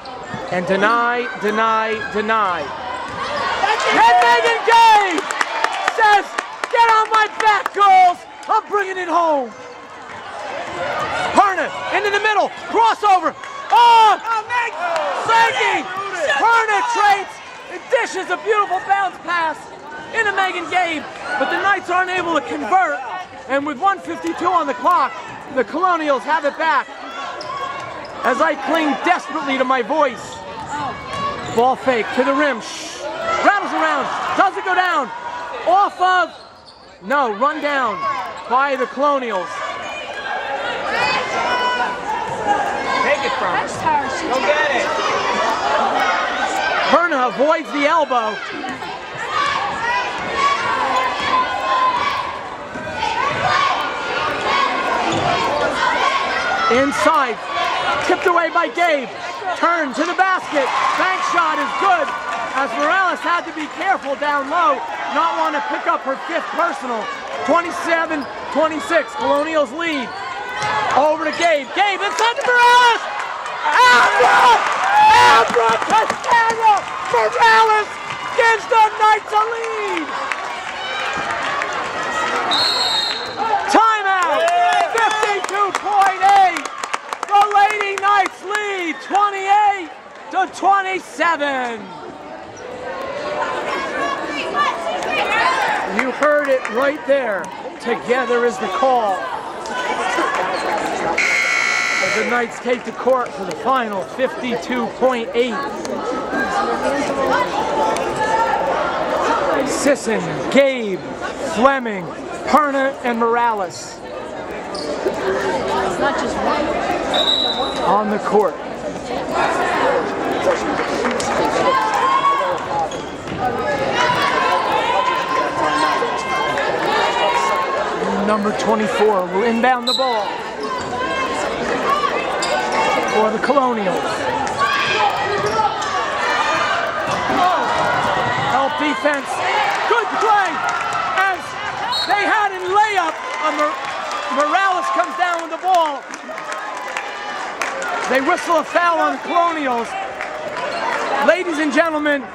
And deny, deny, deny. And Megan Gabe says, get on my back, girls. I'm bringing it home. Perna into the middle, crossover. Oh, Frankie. Perna trades and dishes a beautiful bounce pass into Megan Gabe, but the Knights aren't able to convert. And with 1:52 on the clock, the Colonials have it back. As I cling desperately to my voice. Ball fake to the rim. Rattles around. Doesn't go down. Off of. No, run down by the Colonials. Take it from her. Go get it. Perna avoids the elbow. Inside, tipped away by Gabe. Turn to the basket. Bank shot is good, as Morales had to be careful down low, not want to pick up her 5th personal. 27-26, Colonials lead. Over to Gabe. Gabe inside to Morales. Abra Castano. Morales gives the Knights a lead. Timeout. 52.8. The Lady Knights lead 28-27. You heard it right there. Together is the call. As the Knights take the court for the final 52.8. Sisson, Gabe, Fleming, Perna, and Morales. It's not just one. On the court. Number 24 will inbound the ball for the Colonials. Help defense. Good play as they had in layup. Morales comes down with the ball. They whistle a foul on the Colonials. Ladies and gentlemen,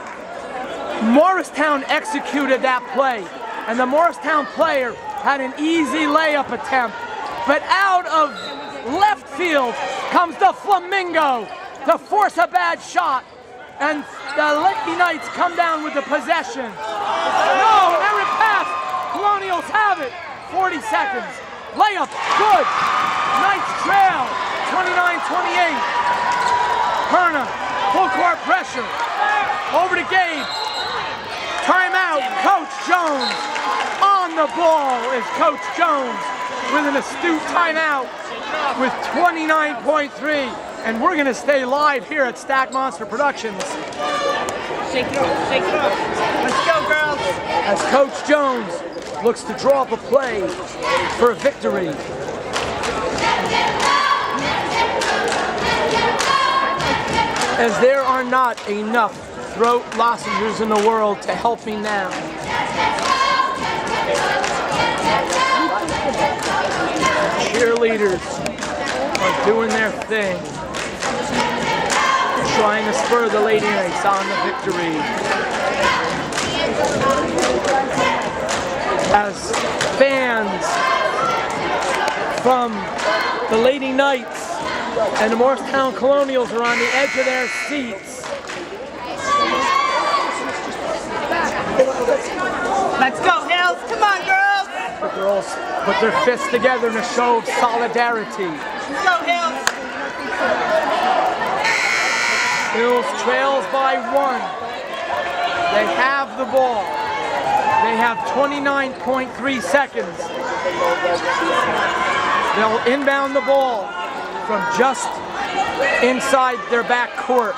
Morristown executed that play. and the Morristown player had an easy layup attempt. But out of left field comes the Flamingo to force a bad shot. And the Lady Knights come down with the possession. No, errant pass. Colonials have it. 40 seconds. Layup, good. Knights trail, 29-28. Perna, full court pressure. Over to Gabe. Timeout, Coach Jones. On the ball is Coach Jones with an astute timeout with 29.3. And we're going to stay live here at Stack Monster Productions. Shake it off, shake it off. Let's go, girls. As Coach Jones looks to draw up a play for a victory. As there are not enough throat lozenges in the world to help me now. Cheerleaders are doing their thing, trying to spur the Lady Knights on the victory. As fans from the Lady Knights and the Morristown Colonials are on the edge of their seats. Let's go, Hills. Come on, girls. The girls put their fists together in a show of solidarity. Let's go, Hills. Hills trails by 1. They have the ball. They have 29.3 seconds. They'll inbound the ball from just inside their back court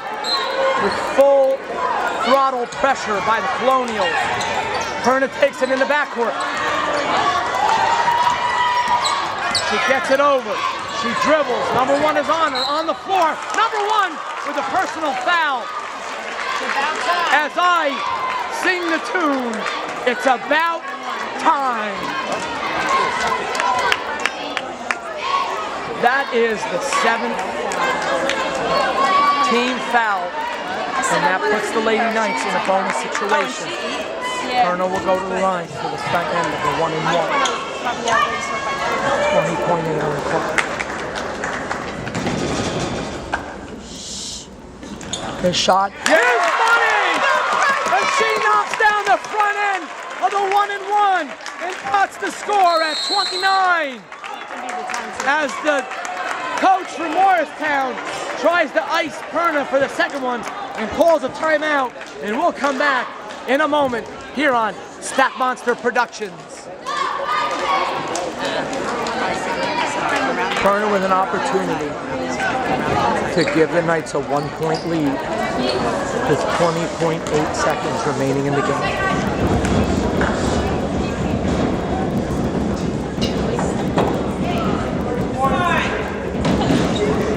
with full throttle pressure by the Colonials. Perna takes it in the back court. She gets it over. She dribbles. Number 1 is on her, on the floor. Number 1 with a personal foul. As I sing the tune, it's about time. That is the 7th team foul, and that puts the Lady Knights in a bonus situation. Perna will go to the line for the front end of the 1-and-1. 20.8 on the clock. The shot is money! And she knocks down the front end of the 1-and-1 and cuts the score at 29. As the coach from Morristown tries to ice Perna for the second one and calls a timeout, and we'll come back in a moment here on Stack Monster Productions. Perna with an opportunity to give the Knights a 1-point lead with 20.8 seconds remaining in the game.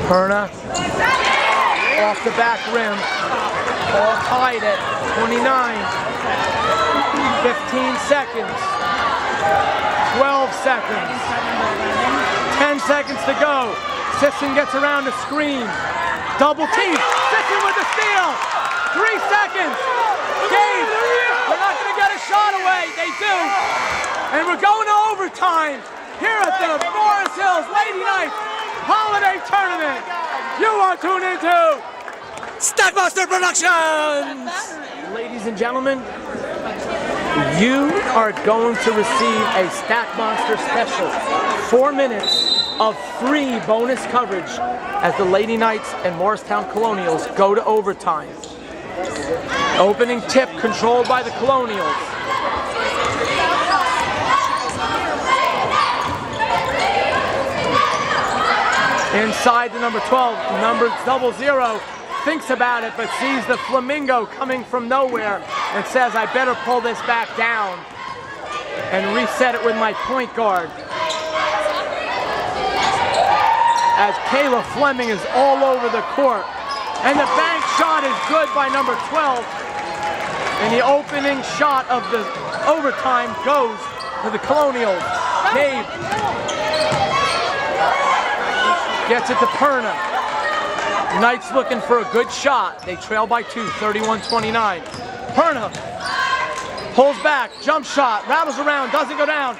Perna off the back rim, all tied at 29, 15 seconds, 12 seconds, 10 seconds to go. Sisson gets around the screen, double team, Sisson with the steal, 3 seconds, Gabe, they're not going to get a shot away, they do, and we're going to overtime here at the Forest Hills Lady Knights Holiday Tournament. You are tuned into Stack Monster Productions! Ladies and gentlemen, you are going to receive a Stack Monster special. 4 minutes of free bonus coverage as the Lady Knights and Morristown Colonials go to overtime. Opening tip controlled by the Colonials. Inside the number 12, number 00, thinks about it, but sees the Flamingo coming from nowhere and says, I better pull this back down and reset it with my point guard. As Kayla Fleming is all over the court. And the bank shot is good by number 12. And the opening shot of the overtime goes to the Colonials. Gabe gets it to Perna. Knights looking for a good shot. They trail by 2, 31-29. Perna Pulls back, jump shot, rattles around, doesn't go down.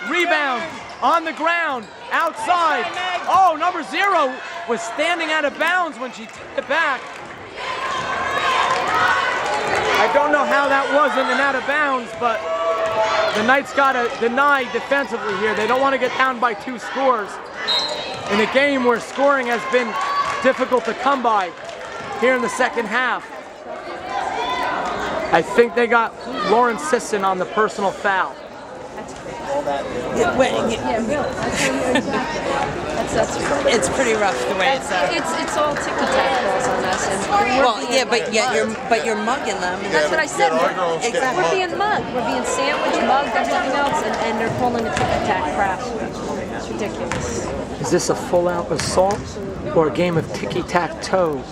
Rebound on the ground, outside. Oh, number 0 was standing out of bounds when she took it back. I don't know how that wasn't an out of bounds, but the Knights got to deny defensively here. They don't want to get down by 2 scores in a game where scoring has been difficult to come by here in the second half. I think they got Lauren Sisson on the personal foul. Yeah, really. It's pretty rough the way it's. It's all ticky-tack calls on us. And but you're mugging them. That's what I said. Exactly. We're being mugged. We're being sandwiched, mugged, everything else, and they're calling it ticky-tack crap. It's ridiculous. Is this a full-out assault or a game of ticky-tack-toe?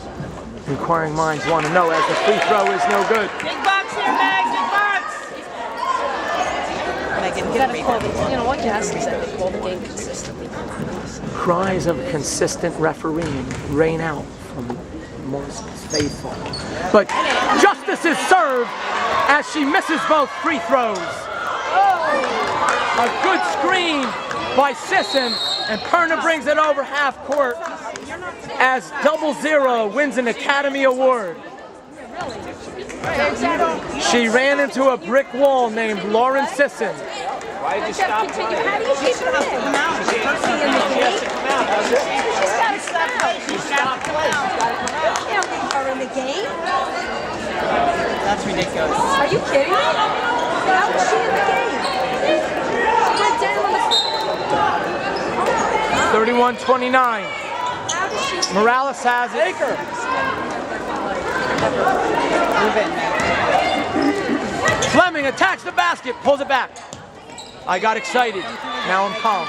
Inquiring minds want to know, as the free throw is no good. Big box here, Mags. Big box. You gotta call the, what you ask is that they call the game consistently. Cries of consistent refereeing rain out from Morrison's faithful. But justice is served as she misses both free throws. A good screen by Sisson, and Perna brings it over half court as 00 wins an Academy Award. She ran into a brick wall named Lauren Sisson. Why did you stop? How do you keep her in? She's got to play. You can't leave her in the game. That's ridiculous. Are you kidding me? How was she in the game? She went down on the 31-29. Morales has it. Fleming attacks the basket, pulls it back. I got excited. Now I'm calm.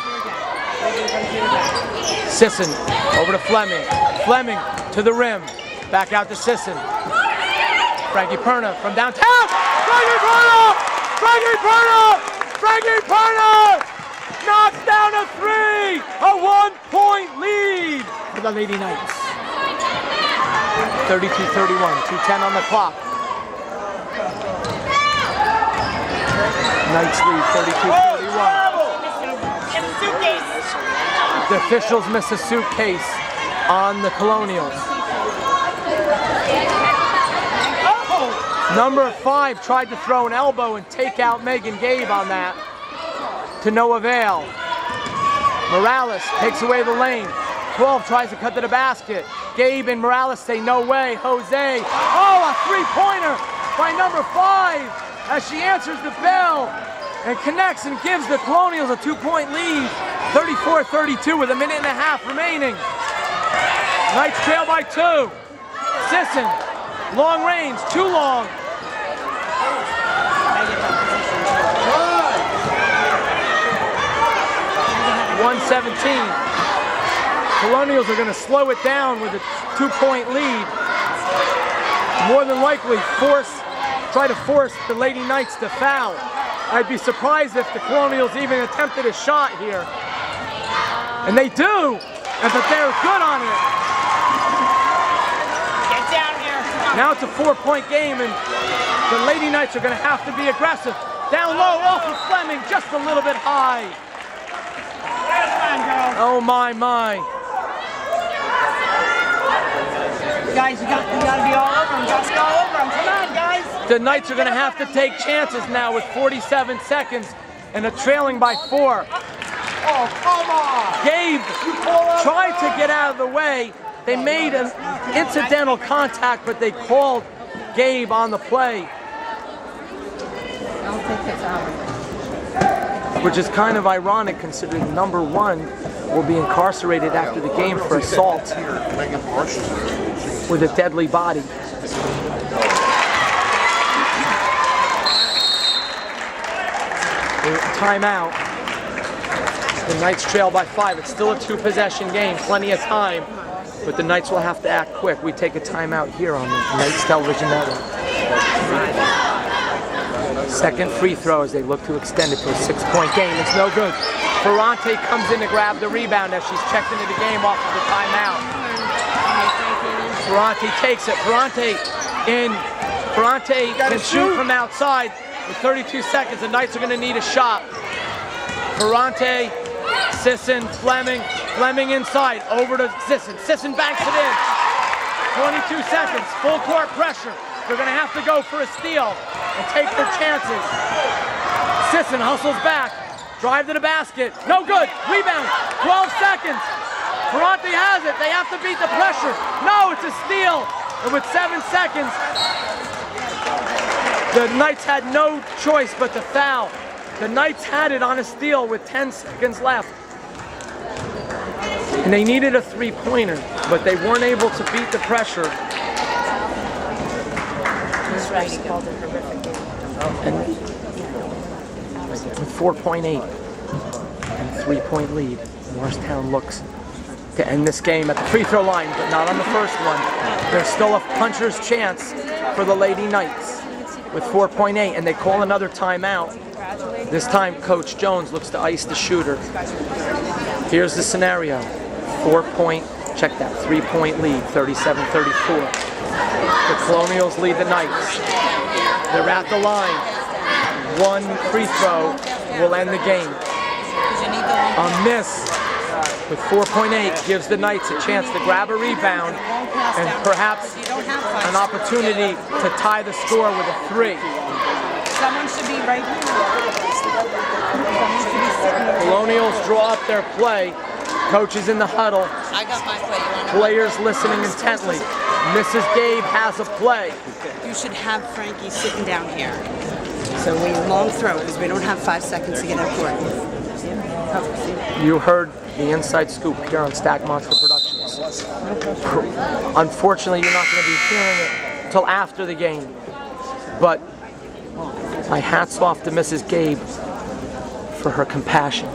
Sisson over to Fleming. Fleming to the rim. Back out to Sisson. Frankie Perna from downtown. Frankie Perna! Frankie Perna! Frankie Perna! Knocks down a 3! A 1-point lead for the Lady Knights. 32-31, 2:10 on the clock. Knights lead 32-31. The officials miss a suitcase on the Colonials. Number 5 tried to throw an elbow and take out Megan Gabe on that, to no avail. Morales takes away the lane. 12 tries to cut to the basket. Gabe and Morales say no way. Jose, oh, a 3-pointer by number 5 as she answers the bell and connects and gives the Colonials a 2-point lead. 34-32 with a minute and a half remaining. Knights trail by 2. Sisson, long range, too long. 117. Colonials are going to slow it down with a 2-point lead. More than likely try to force the Lady Knights to foul. I'd be surprised if the Colonials even attempted a shot here. And they do, but they're good on it. Get down here. Now it's a 4-point game, and the Lady Knights are going to have to be aggressive. Down low, off of Fleming, just a little bit high. Oh my. Guys, you got to be all over them. Come on, guys. The Knights are going to have to take chances now with 47 seconds and a trailing by 4. Oh, come on. Gabe tried to get out of the way. They made an incidental contact, but they called Gabe on the play. I don't think it's out. Which is kind of ironic considering number 1 will be incarcerated after the game for assault with a deadly body. Timeout. The Knights trail by 5. It's still a 2-possession game, plenty of time, but the Knights will have to act quick. We take a timeout here on the Knights Television Network. Second free throw as they look to extend it to a 6-point game. It's no good. Ferrante comes in to grab the rebound as she's checked into the game off of the timeout. Ferrante takes it. Ferrante can shoot from outside. with 32 seconds. The Knights are going to need a shot. Ferrante, Sisson, Fleming. Fleming inside, over to Sisson. Sisson banks it in. 22 seconds, full court pressure. They're going to have to go for a steal and take their chances. Sisson hustles back, drive to the basket. No good, rebound, 12 seconds. Ferrante has it, they have to beat the pressure. No, it's a steal. And with 7 seconds, the Knights had no choice but to foul. The Knights had it on a steal with 10 seconds left. And they needed a three-pointer, but they weren't able to beat the pressure. And with 4.8 and 3-point lead, Morristown looks to end this game at the free throw line, but not on the first one. There's still a puncher's chance for the Lady Knights with 4.8, and they call another timeout. This time, Coach Jones looks to ice the shooter. Here's the scenario. 3-point lead, 37-34. The Colonials lead the Knights. They're at the line. One free throw will end the game. A miss with 4.8 gives the Knights a chance to grab a rebound and perhaps an opportunity to tie the score with a 3. Someone should be right here. Colonials draw up their play. Coach is in the huddle. I got my play. Players listening intently. Mrs. Gabe has a play. You should have Frankie sitting down here. So we long throw because we don't have 5 seconds to get up court. You heard the inside scoop here on Stack Monster Productions. Unfortunately, you're not going to be hearing it until after the game. But my hat's off to Mrs. Gabe for her compassion.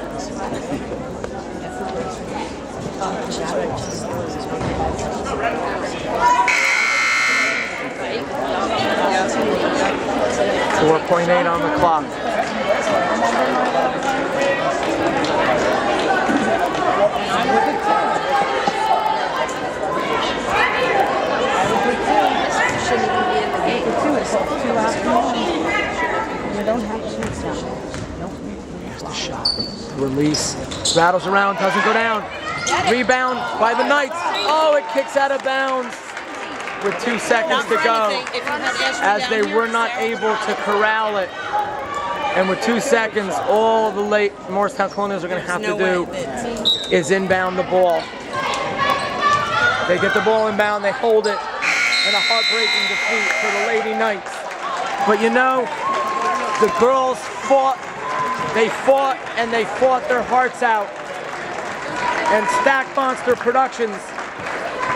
.8 on the clock. Shouldn't even be in the game. We don't have shoots down. Here's the shot. Release. Rattles around, doesn't go down. Rebound by the Knights. Oh, it kicks out of bounds with 2 seconds to go, as they were not able to corral it. And with 2 seconds, all the late Morristown Colonials are going to have to do is inbound the ball. They get the ball inbound, they hold it, and a heartbreaking defeat for the Lady Knights. But you know, the girls fought, and they fought their hearts out. And Stack Monster Productions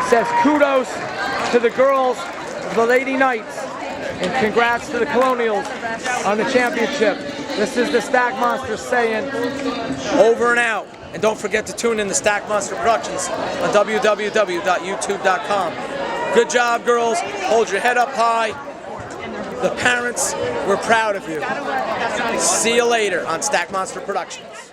says kudos to the girls of the Lady Knights, and congrats to the Colonials on the championship. This is the Stack Monster saying over and out. And don't forget to tune in to Stack Monster Productions on www.youtube.com. Good job, girls. Hold your head up high. The parents, we're proud of you. See you later on Stack Monster Productions.